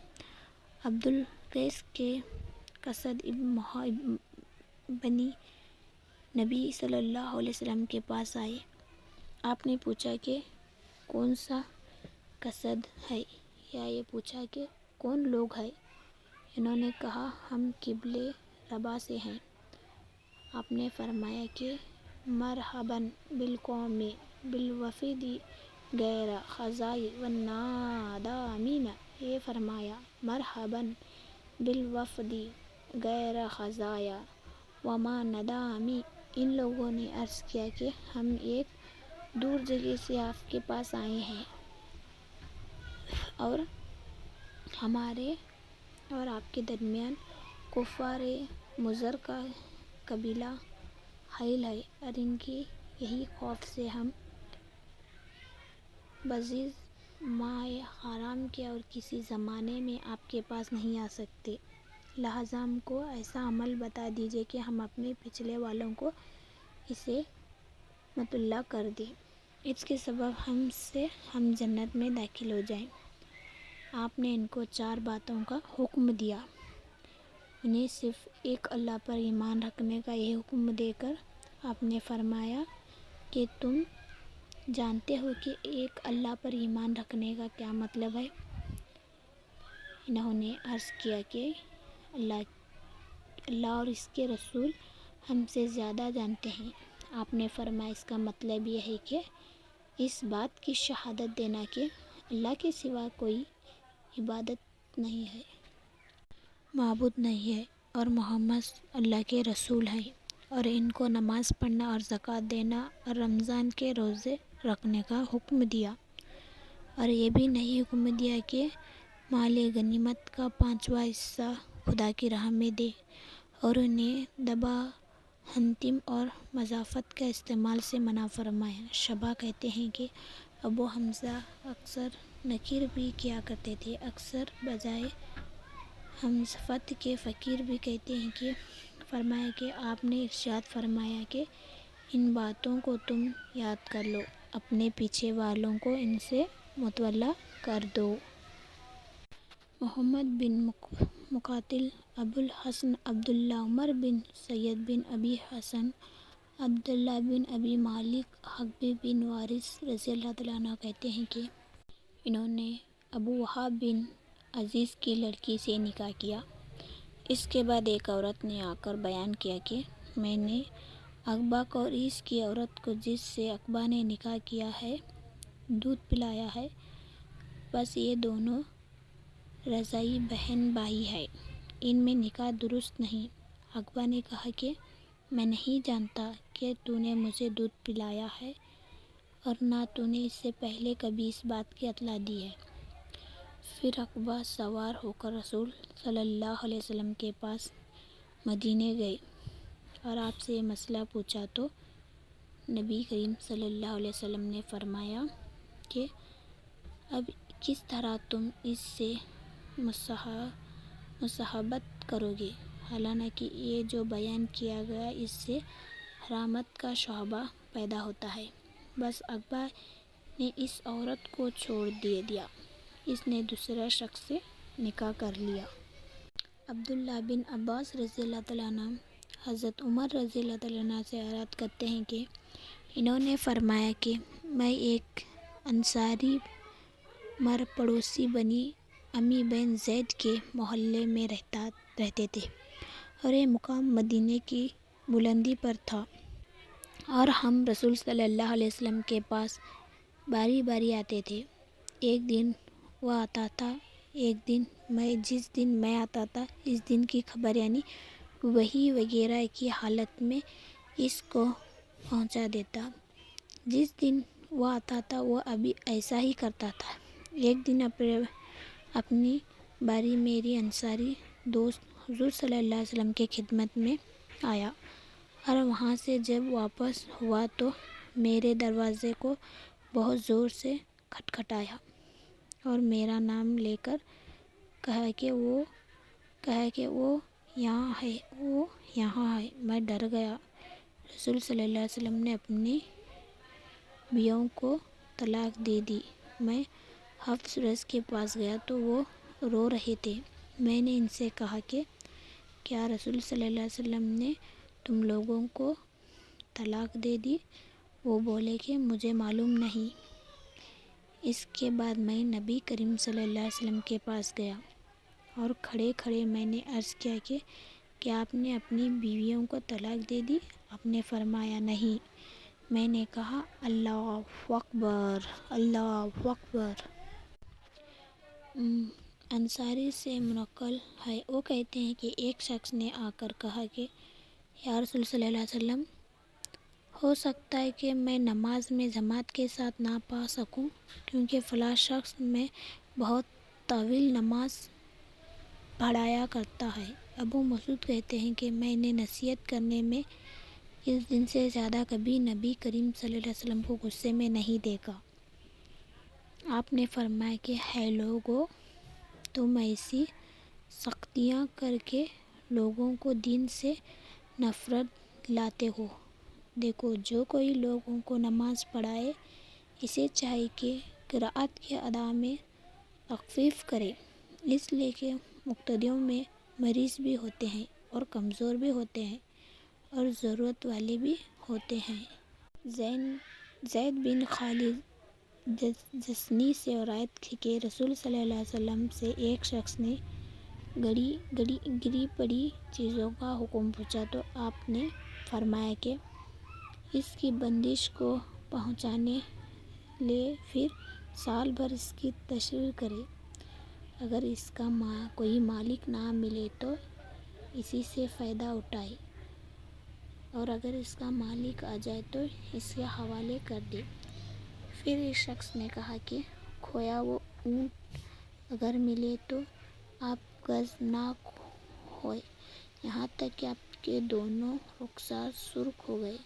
عبدالقیس کے قصد بنی نبی صلی اللہ علیہ وسلم کے پاس آئے، آپ نے پوچھا کہ کون سا قصد ہے، یا یہ پوچھا کہ کون لوگ ہیں؟ انہوں نے کہا ہم قبلہ ربا سے ہیں۔ آپ نے فرمایا کہ مرحباً بالقوم بالوفد غیر خزائی والندامین، یہ فرمایا مرحباً بالوفد غیر خزایا وما ندامین۔ ان لوگوں نے عرض کیا کہ ہم ایک دور جگہ سے آپ کے پاس آئے ہیں اور ہمارے اور آپ کے درمیان کفار مضر کا قبیلہ حائل ہے، اور ان کے یہی خوف سے ہم بعزیز ماہ حرام کے اور کسی زمانے میں آپ کے پاس نہیں آ سکتے، لہٰذا ہم کو ایسا عمل بتا دیجیے کہ ہم اپنے پچھلے والوں کو اسے مطلع کر دیں، اس کے سبب ہم جنت میں داخل ہو جائیں۔ آپ نے ان کو 4 باتوں کا حکم دیا، انہیں صرف ایک اللہ پر ایمان رکھنے کا یہ حکم دے کر آپ نے فرمایا کہ تم جانتے ہو کہ ایک اللہ پر ایمان رکھنے کا کیا مطلب ہے؟ انہوں نے عرض کیا کہ اللہ اور اس کے رسول ہم سے زیادہ جانتے ہیں۔ آپ نے فرمایا اس کا مطلب یہ ہے کہ اس بات کی شہادت دینا کہ اللہ کے سوا کوئی عبادت نہیں ہے، معبود نہیں ہے، اور محمد اللہ کے رسول ہیں۔ اور ان کو نماز پڑھنا اور زکوٰۃ دینا اور رمضان کے روزے رکھنے کا حکم دیا، اور یہ بھی نہیں حکم دیا کہ مال غنیمت کا 5واں حصہ خدا کی راہ میں دے، اور انہیں دبا، ہنتم اور مضافت کا استعمال سے منع فرمایا۔ شبہ کہتے ہیں کہ ابو حمزہ اکثر نکیر بھی کیا کرتے تھے، اکثر بجائے ہمزفت کے فقیر بھی کہتے ہیں کہ فرمایا کہ آپ نے ارشاد فرمایا کہ ان باتوں کو تم یاد کر لو، اپنے پیچھے والوں کو ان سے مطلع کر دو۔ محمد بن مقاتل، ابو الحسن عبداللہ، عمر بن سعید بن ابی حسن، عبداللہ بن ابی مالک، حقبہ بن وارث رضی اللہ تعالیٰ عنہ کہتے ہیں کہ انہوں نے ابو وہاب بن عزیز کی لڑکی سے نکاح کیا۔ اس کے بعد ایک عورت نے آ کر بیان کیا کہ میں نے عقبہ کو اور اس کی عورت کو جس سے عقبہ نے نکاح کیا ہے دودھ پلایا ہے، بس یہ دونوں رضاعی بہن بھائی ہیں، ان میں نکاح درست نہیں۔ عقبہ نے کہا کہ میں نہیں جانتا کہ تو نے مجھے دودھ پلایا ہے، اور نہ تو نے اس سے پہلے کبھی اس بات کی اطلاع دی ہے۔ پھر عقبہ سوار ہو کر رسول صلی اللہ علیہ وسلم کے پاس مدینے گئے اور آپ سے یہ مسئلہ پوچھا، تو نبی کریم صلی اللہ علیہ وسلم نے فرمایا کہ اب کس طرح تم اس سے مصاحبت کرو گے، حالانکہ یہ جو بیان کیا گیا اس سے حرامت کا شبہ پیدا ہوتا ہے۔ بس عقبہ نے اس عورت کو چھوڑ دیا، اس نے دوسرے شخص سے نکاح کر لیا۔ عبداللہ بن عباس رضی اللہ تعالیٰ عنہ حضرت عمر رضی اللہ تعالیٰ عنہ سے روایت کرتے ہیں کہ انہوں نے فرمایا کہ میں ایک انصاری مرد پڑوسی بنی امی بن زید کے محلے میں رہتے تھے، اور یہ مقام مدینے کی بلندی پر تھا، اور ہم رسول صلی اللہ علیہ وسلم کے پاس باری باری آتے تھے۔ ایک دن وہ آتا تھا، جس دن میں آتا تھا اس دن کی خبر یعنی وحی وغیرہ کی حالت میں اس کو پہنچا دیتا۔ جس دن وہ آتا تھا وہ ابھی ایسا ہی کرتا تھا۔ ایک دن اپنی باری میری انصاری دوست حضور صلی اللہ علیہ وسلم کی خدمت میں آیا، اور وہاں سے جب واپس ہوا تو میرے دروازے کو بہت زور سے کھٹکھٹایا اور میرا نام لے کر کہا کہ وہ یہاں ہے۔ میں ڈر گیا۔ رسول صلی اللہ علیہ وسلم نے اپنی بیویوں کو طلاق دے دی۔ میں حفص رض کے پاس گیا تو وہ رو رہے تھے۔ میں نے ان سے کہا کہ کیا رسول صلی اللہ علیہ وسلم نے تم لوگوں کو طلاق دے دی؟ وہ بولے کہ مجھے معلوم نہیں۔ اس کے بعد میں نبی کریم صلی اللہ علیہ وسلم کے پاس گیا اور کھڑے کھڑے میں نے عرض کیا کہ کیا آپ نے اپنی بیویوں کو طلاق دے دی؟ آپ نے فرمایا نہیں۔ میں نے کہا اللہ اکبر، اللہ اکبر۔ انصاری سے منقل ہے، وہ کہتے ہیں کہ ایک شخص نے آ کر کہا کہ یا رسول صلی اللہ علیہ وسلم، ہو سکتا ہے کہ میں نماز میں جماعت کے ساتھ نہ پڑھ سکوں کیونکہ فلاں شخص میں بہت طویل نماز پڑھایا کرتا ہے۔ ابو مسعود کہتے ہیں کہ میں نے نصیحت کرنے میں اس دن سے زیادہ کبھی نبی کریم صلی اللہ علیہ وسلم کو غصے میں نہیں دیکھا۔ آپ نے فرمایا کہ ہے لوگو، تم ایسی سختیاں کر کے لوگوں کو دین سے نفرت لاتے ہو۔ دیکھو، جو کوئی لوگوں کو نماز پڑھائے اسے چاہیے کہ قرأت کے ادا میں تخفیف کرے، اس لیے کہ مقتدیوں میں مریض بھی ہوتے ہیں اور کمزور بھی ہوتے ہیں اور ضرورت والے بھی ہوتے ہیں۔ زید بن خالد جسنی سے روایت ہے کہ رسول صلی اللہ علیہ وسلم سے ایک شخص نے گری پڑی چیزوں کا حکم پوچھا تو آپ نے فرمایا کہ اس کی بندش کو پہچانے لے، پھر سال بھر اس کی تشریح کرے، اگر اس کا کوئی مالک نہ ملے تو اسی سے فائدہ اٹھائے، اور اگر اس کا مالک آ جائے تو اس کے حوالے کر دے۔ پھر اس شخص نے کہا کہ کھویا وہ اونٹ اگر ملے تو آپ غضبناک ہوئے یہاں تک کہ آپ کے دونوں رخسار سرخ ہو گئے۔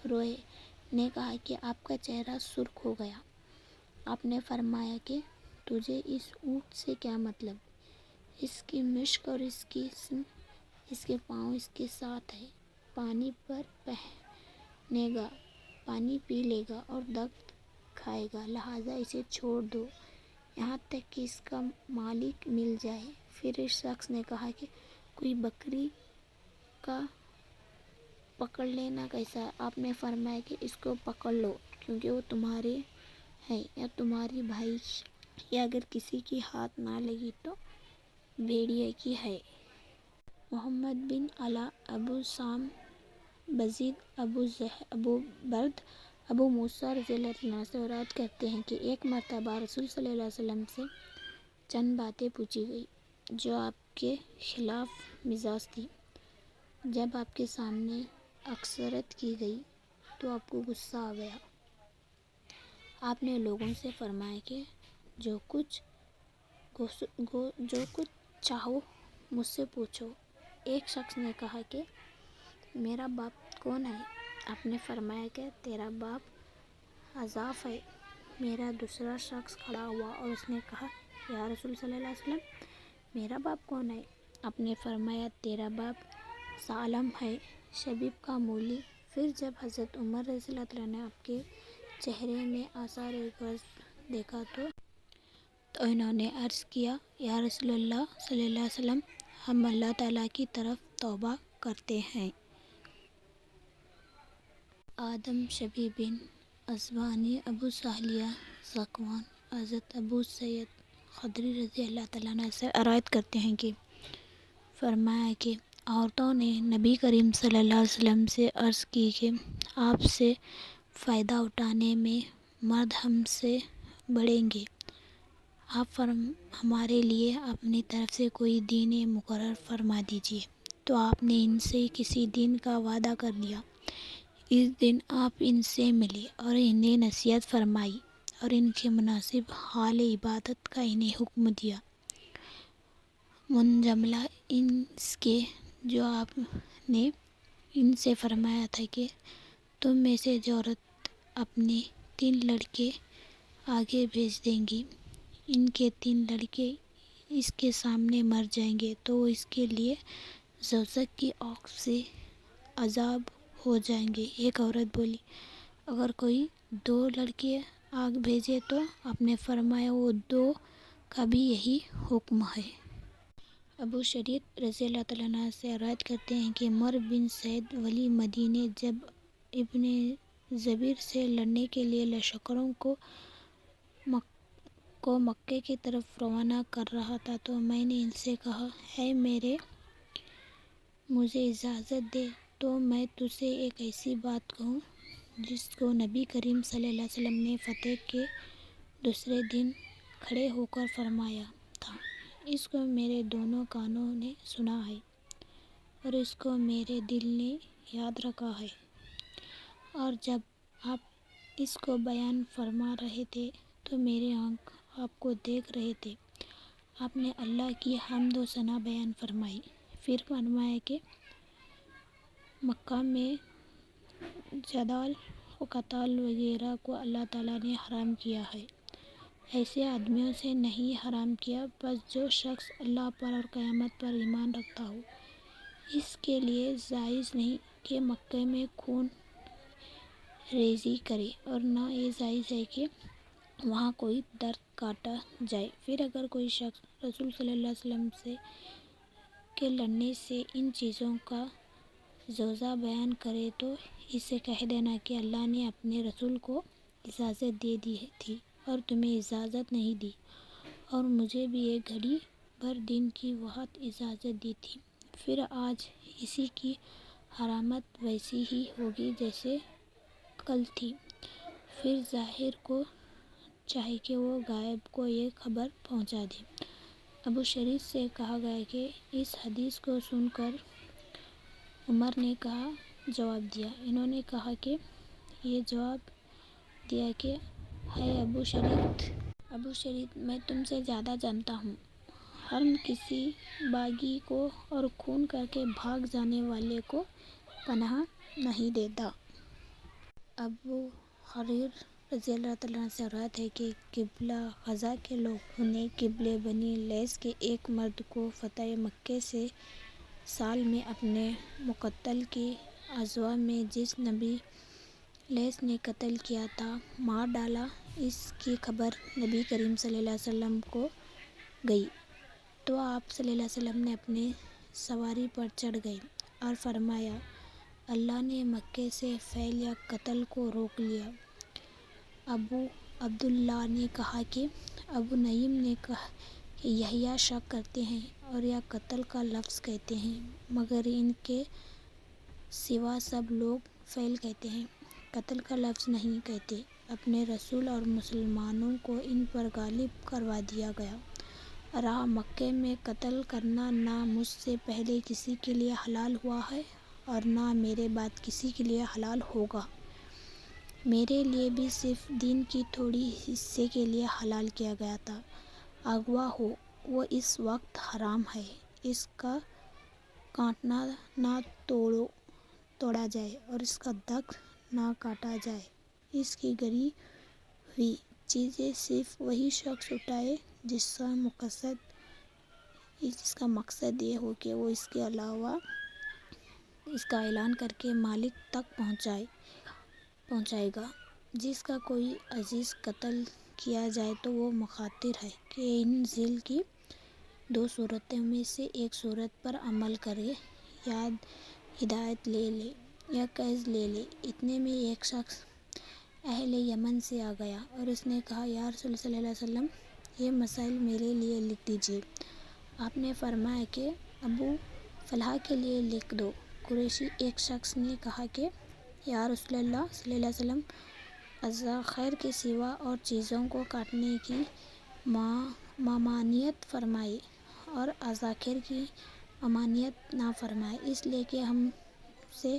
روئے نے کہا کہ آپ کا چہرہ سرخ ہو گیا۔ آپ نے فرمایا کہ تجھے اس اونٹ سے کیا مطلب؟ اس کی مشک اور اس کی اسم، اس کے پاؤں اس کے ساتھ ہے، پانی پر پہنے گا، پانی پی لے گا اور درخت کھائے گا، لہٰذا اسے چھوڑ دو یہاں تک کہ اس کا مالک مل جائے۔ پھر اس شخص نے کہا کہ کوئی بکری کا پکڑ لینا کیسا ہے؟ آپ نے فرمایا کہ اس کو پکڑ لو کیونکہ وہ تمہارے ہے یا تمہاری بھائی، یا اگر کسی کی ہاتھ نہ لگی تو بھیڑیے کی ہے۔ محمد بن علا، ابو سام، بزید، ابو برد، ابو موسیٰ رضی اللہ عنہ سے روایت کرتے ہیں کہ ایک مرتبہ رسول صلی اللہ علیہ وسلم سے چند باتیں پوچھی گئی جو آپ کے خلاف مزاج تھی۔ جب آپ کے سامنے اکثریت کی گئی تو آپ کو غصہ آ گیا۔ آپ نے لوگوں سے فرمایا کہ جو کچھ چاہو مجھ سے پوچھو۔ ایک شخص نے کہا کہ میرا باپ کون ہے؟ آپ نے فرمایا کہ تیرا باپ عزاف ہے۔ میرا دوسرا شخص کھڑا ہوا اور اس نے کہا یا رسول صلی اللہ علیہ وسلم میرا باپ کون ہے؟ آپ نے فرمایا تیرا باپ ثعلب ہے، شبیب کا مولی۔ پھر جب حضرت عمر رضی اللہ عنہ نے آپ کے چہرے میں آثار غضب دیکھا تو انہوں نے عرض کیا یا رسول اللہ صلی اللہ علیہ وسلم ہم اللہ تعالیٰ کی طرف توبہ کرتے ہیں۔ آدم شبیب بن اسبانی، ابو صالح ذکوان، حضرت ابو سعید خدری رضی اللہ تعالیٰ عنہ سے روایت کرتے ہیں کہ فرمایا کہ عورتوں نے نبی کریم صلی اللہ علیہ وسلم سے عرض کی کہ آپ سے فائدہ اٹھانے میں مرد ہم سے بڑھیں گے، آپ ہمارے لیے اپنی طرف سے کوئی دین مقرر فرما دیجیے۔ تو آپ نے ان سے کسی دن کا وعدہ کر لیا۔ اس دن آپ ان سے ملے اور انہیں نصیحت فرمائی اور ان کے مناسب حال عبادت کا انہیں حکم دیا۔ جملہ اس کے جو آپ نے ان سے فرمایا تھا کہ تم میں سے جو عورت اپنے 3 لڑکے آگے بھیج دے گی، ان کے 3 لڑکے اس کے سامنے مر جائیں گے تو وہ اس کے لیے دوزخ کی آگ سے عذاب ہو جائیں گے۔ ایک عورت بولی اگر کوئی 2 لڑکے آگے بھیجے تو آپ نے فرمایا وہ 2 کا بھی یہی حکم ہے۔ ابو شریط رضی اللہ تعالیٰ عنہ سے روایت کرتے ہیں کہ عمر بن سعد ولی مدینہ جب ابن زبیر سے لڑنے کے لیے لشکروں کو مکے کی طرف روانہ کر رہا تھا تو میں نے ان سے کہا اے مجھے اجازت دے تو میں تجھ سے ایک ایسی بات کہوں جس کو نبی کریم صلی اللہ علیہ وسلم نے فتح کے دوسرے دن کھڑے ہو کر فرمایا تھا۔ اس کو میرے دونوں کانوں نے سنا ہے اور اس کو میرے دل نے یاد رکھا ہے، اور جب آپ اس کو بیان فرما رہے تھے تو میرے آنکھ آپ کو دیکھ رہے تھے۔ آپ نے اللہ کی حمد و ثنا بیان فرمائی، پھر فرمایا کہ مکہ میں جدال و قتال وغیرہ کو اللہ تعالیٰ نے حرام کیا ہے، ایسے آدمیوں سے نہیں حرام کیا بس جو شخص اللہ پر اور قیامت پر ایمان رکھتا ہو۔ اس کے لیے جائز نہیں کہ مکے میں خون ریزی کرے اور نہ یہ جائز ہے کہ وہاں کوئی درخت کاٹا جائے۔ پھر اگر کوئی شخص رسول صلی اللہ علیہ وسلم کے لڑنے سے ان چیزوں کا جواز بیان کرے تو اسے کہہ دینا کہ اللہ نے اپنے رسول کو اجازت دے دی تھی اور تمہیں اجازت نہیں دی، اور مجھے بھی ایک گھڑی بھر دن کی وقت اجازت دی تھی، پھر آج اسی کی حرمت ویسی ہی ہوگی جیسے کل تھی۔ پھر ظاہر کو چاہیے کہ وہ غائب کو یہ خبر پہنچا دے۔ ابو شریط سے کہا گیا کہ اس حدیث کو سن کر عمر نے جواب دیا، انہوں نے کہا کہ یہ جواب دیا کہ ہے ابو شریک، میں تم سے زیادہ جانتا ہوں۔ حرم کسی باغی کو اور خون کر کے بھاگ جانے والے کو پناہ نہیں دیتا۔ ابو حریر رضی اللہ تعالیٰ عنہ سے روایت ہے کہ قبلہ غزہ کے لوگ انہیں قبلہ بنی لیث کے ایک مرد کو فتح مکہ سے سال میں اپنے مقتل کی اعضاء میں جس نبی لیث نے قتل کیا تھا مار ڈالا۔ اس کی خبر نبی کریم صلی اللہ علیہ وسلم کو گئی تو آپ صلی اللہ علیہ وسلم نے اپنی سواری پر چڑھ گئے اور فرمایا، اللہ نے مکے سے فعل یا قتل کو روک لیا۔ ابو عبداللہ نے کہا کہ ابو نعیم نے کہا کہ یحییٰ شک کرتے ہیں اور یا قتل کا لفظ کہتے ہیں، مگر ان کے سوا سب لوگ فعل کہتے ہیں، قتل کا لفظ نہیں کہتے۔ اپنے رسول اور مسلمانوں کو ان پر غالب کروا دیا گیا۔ رہا مکے میں قتل کرنا نہ مجھ سے پہلے کسی کے لیے حلال ہوا ہے اور نہ میرے بعد کسی کے لیے حلال ہوگا۔ میرے لیے بھی صرف دین کی تھوڑی حصے کے لیے حلال کیا گیا تھا۔ اغوا ہو وہ اس وقت حرام ہے، اس کا کانٹنا نہ توڑا جائے اور اس کا دخ نہ کاٹا جائے۔ اس کی گری ہوئی چیزیں صرف وہی شخص اٹھائے جس کا مقصد یہ ہو کہ وہ اس کے علاوہ اس کا اعلان کر کے مالک تک پہنچائے گا۔ جس کا کوئی عزیز قتل کیا جائے تو وہ مخاطر ہے کہ ان ذیل کی دو صورتوں میں سے ایک صورت پر عمل کرے، یا ہدایت لے لے یا قرض لے لے۔ اتنے میں ایک شخص اہل یمن سے آ گیا اور اس نے کہا، یا رسول اللہ صلی اللہ علیہ وسلم، یہ مسائل میرے لیے لکھ دیجیے۔ آپ نے فرمایا کہ ابو فلاح کے لیے لکھ دو۔ قریشی ایک شخص نے کہا کہ یا رسول اللہ صلی اللہ علیہ وسلم، اذاخیر کے سوا اور چیزوں کو کاٹنے کی ممانعت فرمائے اور اذاخیر کی ممانعت نہ فرمائے، اس لیے کہ ہم اسے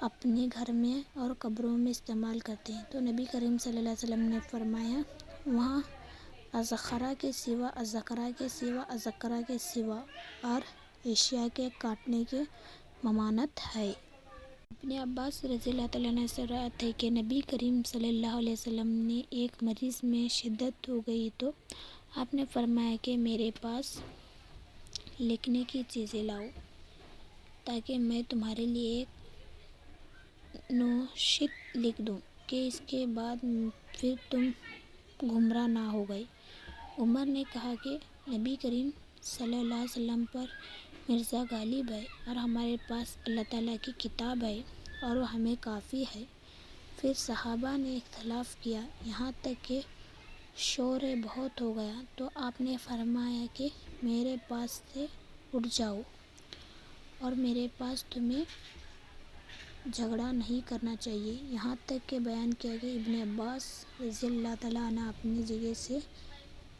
اپنے گھر میں اور قبروں میں استعمال کرتے ہیں۔ تو نبی کریم صلی اللہ علیہ وسلم نے فرمایا، وہاں اذخرہ کے سوا اور اشیاء کے کاٹنے کی ممانعت ہے۔ ابن عباس رضی اللہ تعالیٰ عنہ سے روایت ہے کہ نبی کریم صلی اللہ علیہ وسلم نے ایک مریض میں شدت ہو گئی تو آپ نے فرمایا کہ میرے پاس لکھنے کی چیزیں لاؤ تاکہ میں تمہارے لیے ایک نوشت لکھ دوں کہ اس کے بعد پھر تم گمراہ نہ ہو گئے۔ عمر نے کہا کہ نبی کریم صلی اللہ علیہ وسلم پر مرزا غالب ہے اور ہمارے پاس اللہ تعالیٰ کی کتاب ہے اور وہ ہمیں کافی ہے۔ پھر صحابہ نے اختلاف کیا، یہاں تک کہ شور بہت ہو گیا تو آپ نے فرمایا کہ میرے پاس سے اٹھ جاؤ اور میرے پاس تمہیں جھگڑا نہیں کرنا چاہیے، یہاں تک کہ بیان کیا کہ ابن عباس رضی اللہ تعالیٰ عنہ اپنی جگہ سے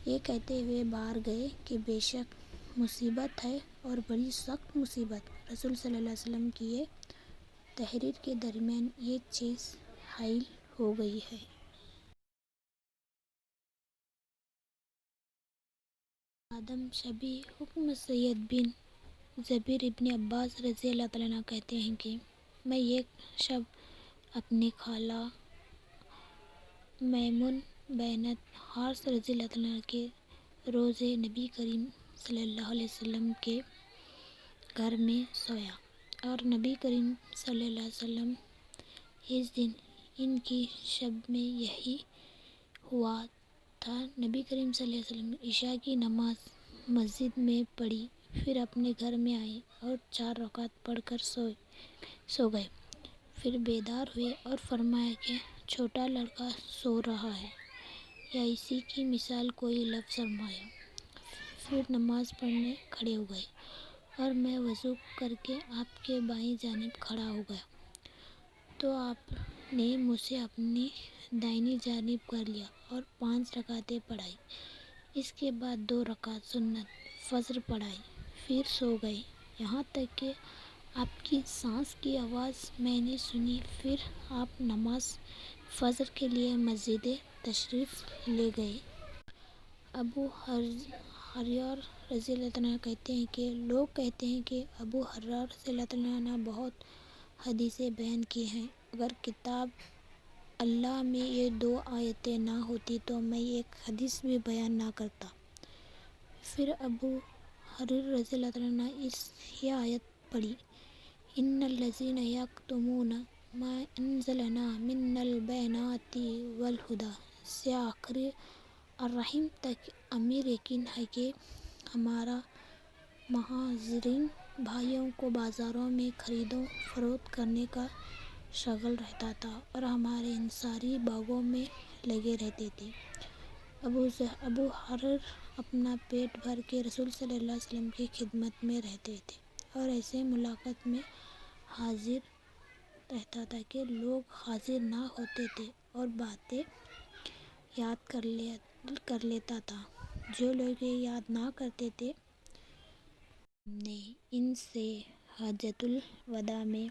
یہ کہتے ہوئے باہر گئے کہ بے شک مصیبت ہے اور بڑی سخت مصیبت، رسول صلی اللہ علیہ وسلم کی یہ تحریر کے درمیان یہ چیز حائل ہو گئی ہے۔ آدم شبی حکم سید بن جبیر ابن عباس رضی اللہ تعالیٰ عنہ کہتے ہیں کہ میں ایک شب اپنی خالہ میمون بنت حارث رضی اللہ تعالیٰ عنہ کے روضہ نبی کریم صلی اللہ علیہ وسلم کے گھر میں سویا اور نبی کریم صلی اللہ علیہ وسلم اس دن ان کی شب میں یہی ہوا تھا۔ نبی کریم صلی اللہ علیہ وسلم نے عشاء کی نماز مسجد میں پڑھی، پھر اپنے گھر میں آئے اور 4 رکعت پڑھ کر سو گئے، پھر بیدار ہوئے اور فرمایا کہ چھوٹا لڑکا سو رہا ہے یا اسی کی مثال کوئی لفظ فرمایا، پھر نماز پڑھنے کھڑے ہو گئے اور میں وضو کر کے آپ کے بائیں جانب کھڑا ہو گیا تو آپ نے مجھے اپنی دائنی جانب کر لیا اور 5 رکعتیں پڑھائیں، اس کے بعد 2 رکعت سنت فجر پڑھائی، پھر سو گئے، یہاں تک کہ آپ کی سانس کی آواز میں نے سنی۔ پھر آپ نماز فجر کے لیے مسجد تشریف لے گئے۔ ابو حریرہ رضی اللہ عنہ کہتے ہیں کہ لوگ کہتے ہیں کہ ابو حریرہ رضی اللہ عنہ نے بہت حدیثیں بیان کی ہیں۔ اگر کتاب اللہ میں یہ 2 آیتیں نہ ہوتی تو میں ایک حدیث بھی بیان نہ کرتا۔ پھر ابو حریرہ رضی اللہ عنہ نے یہ آیت پڑھی، ان الذین یکتمون ما انزلنا من البینات والہدی سے آخر الرحیم تک۔ امیر یقین ہے کہ ہمارا مہاجرین بھائیوں کو بازاروں میں خرید و فروخت کرنے کا شغل رہتا تھا اور ہمارے انصاری باغوں میں لگے رہتے تھے۔ ابو حریرہ اپنا پیٹ بھر کے رسول صلی اللہ علیہ وسلم کی خدمت میں رہتے تھے اور ایسے ملاقات میں حاضر رہتا تھا کہ لوگ حاضر نہ ہوتے تھے اور باتیں یاد کر لیتا تھا۔ جو لوگ یہ یاد نہ کرتے تھے، ہم نے ان سے حجۃ الوداع میں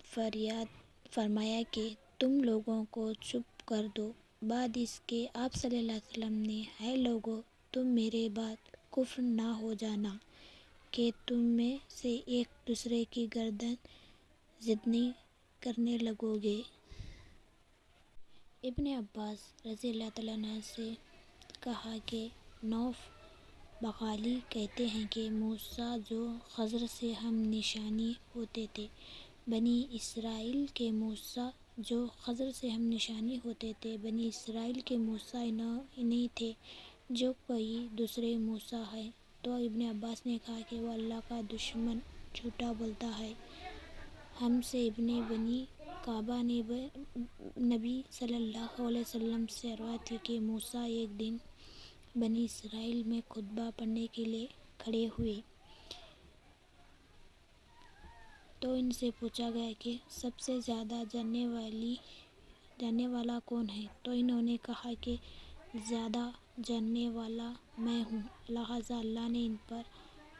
فریاد فرمایا کہ تم لوگوں کو چپ کر دو۔ بعد اس کے آپ صلی اللہ علیہ وسلم نے، اے لوگو، تم میرے بعد کفر نہ ہو جانا کہ تم میں سے ایک دوسرے کی گردن زدنی کرنے لگو گے۔ ابن عباس رضی اللہ عنہ سے کہا کہ نوف بغالی کہتے ہیں کہ موسیٰ جو خضر سے ہم نشانی ہوتے تھے، بنی اسرائیل کے موسیٰ جو خضر سے ہم نشانی ہوتے تھے، بنی اسرائیل کے موسیٰ انہی تھے جو کوئی دوسرے موسیٰ ہیں۔ تو ابن عباس نے کہا کہ وہ اللہ کا دشمن جھوٹا بولتا ہے۔ ہم سے ابن بنی کعبہ نے نبی صلی اللہ علیہ وسلم سے روایت کی کہ موسیٰ ایک دن بنی اسرائیل میں خطبہ پڑھنے کے لیے کھڑے ہوئے تو ان سے پوچھا گیا کہ سب سے زیادہ جاننے والا کون ہے؟ تو انہوں نے کہا کہ زیادہ جاننے والا میں ہوں۔ لہٰذا اللہ نے ان پر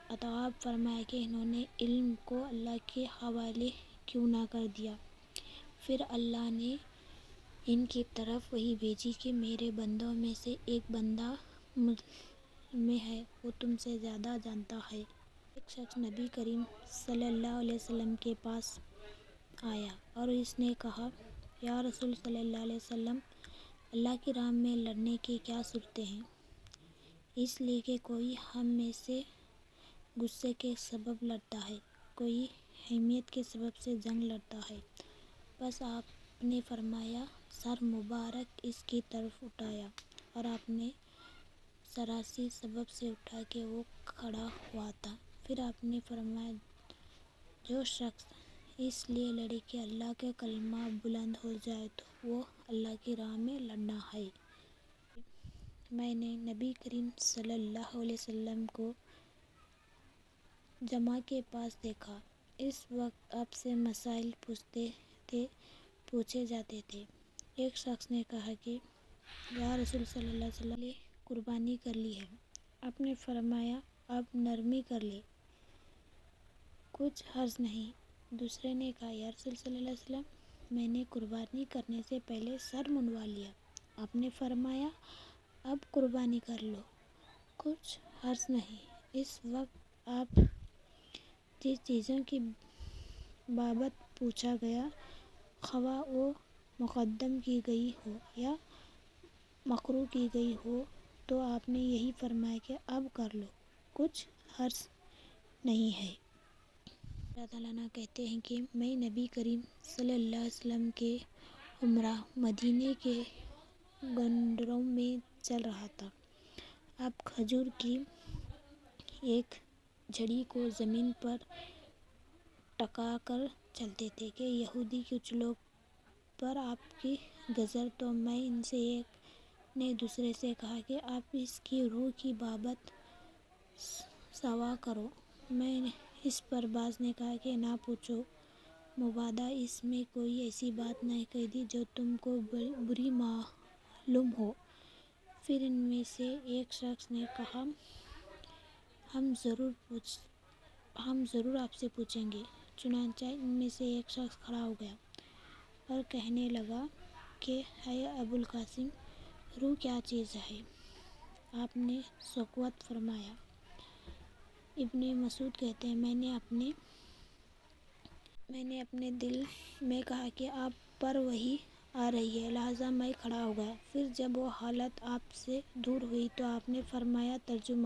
عطاب فرمایا کہ انہوں نے علم کو اللہ کے حوالے کیوں نہ کر دیا۔ پھر اللہ نے ان کی طرف وحی بھیجی کہ میرے بندوں میں سے ایک بندہ مظلم ہے، وہ تم سے زیادہ جانتا ہے۔ ایک شخص نبی کریم صلی اللہ علیہ وسلم کے پاس آیا اور اس نے کہا، یا رسول صلی اللہ علیہ وسلم، اللہ کی راہ میں لڑنے کی کیا صورتیں ہیں؟ اس لیے کہ کوئی ہم میں سے غصے کے سبب لڑتا ہے، کوئی حمیت کے سبب سے جنگ لڑتا ہے۔ بس آپ نے فرمایا، سر مبارک اس کی طرف اٹھایا اور آپ نے سراسی سبب سے اٹھا کہ وہ کھڑا ہوا تھا۔ پھر آپ نے فرمایا، جو شخص اس لیے لڑے کہ اللہ کا کلمہ بلند ہو جائے تو وہ اللہ کی راہ میں لڑنا ہے۔ میں نے نبی کریم صلی اللہ علیہ وسلم کو جمع کے پاس دیکھا۔ اس وقت آپ سے مسائل پوچھے جاتے تھے۔ ایک شخص نے کہا کہ یا رسول صلی اللہ علیہ وسلم، قربانی کر لی ہے۔ آپ نے فرمایا، اب نرمی کر لیں، کچھ حرج نہیں۔ دوسرے نے کہا، یا رسول صلی اللہ علیہ وسلم، میں نے قربانی کرنے سے پہلے سر منڈوا لیا۔ آپ نے فرمایا، اب قربانی کر لو، کچھ حرج نہیں۔ اس وقت آپ جس چیزوں کی بابت پوچھا گیا، خواہ وہ مقدم کی گئی ہو یا مکروہ کی گئی ہو، تو آپ نے یہی فرمایا کہ اب کر لو، کچھ حرج نہیں ہے۔ اللہ تعالیٰ عنہ کہتے ہیں کہ میں نبی کریم صلی اللہ علیہ وسلم کے ہمراہ مدینے کے گنڈروں میں چل رہا تھا۔ آپ کھجور کی ایک جھڑی کو زمین پر ٹکا کر چلتے تھے کہ یہودی کچھ لوگ پر آپ کی گزر تو میں ان سے ایک نے دوسرے سے کہا کہ آپ اس کی روح کی بابت سوال کرو۔ میں اس پر بعض نے کہا کہ نہ پوچھو، مبادا اس میں کوئی ایسی بات نہ کہہ دی جو تم کو بری معلوم ہو۔ پھر ان میں سے ایک شخص نے کہا، ہم ضرور ہم ضرور آپ سے پوچھیں گے۔ چنانچہ ان میں سے ایک شخص کھڑا ہو گیا اور کہنے لگا کہ اے ابو القاسم، روح کیا چیز ہے؟ آپ نے سکوت فرمایا۔ ابن مسعود کہتے ہیں میں نے اپنے دل میں کہا کہ آپ پر وحی آ رہی ہے، لہٰذا میں کھڑا ہو گیا۔ پھر جب وہ حالت آپ سے دور ہوئی تو آپ نے فرمایا، ترجمہ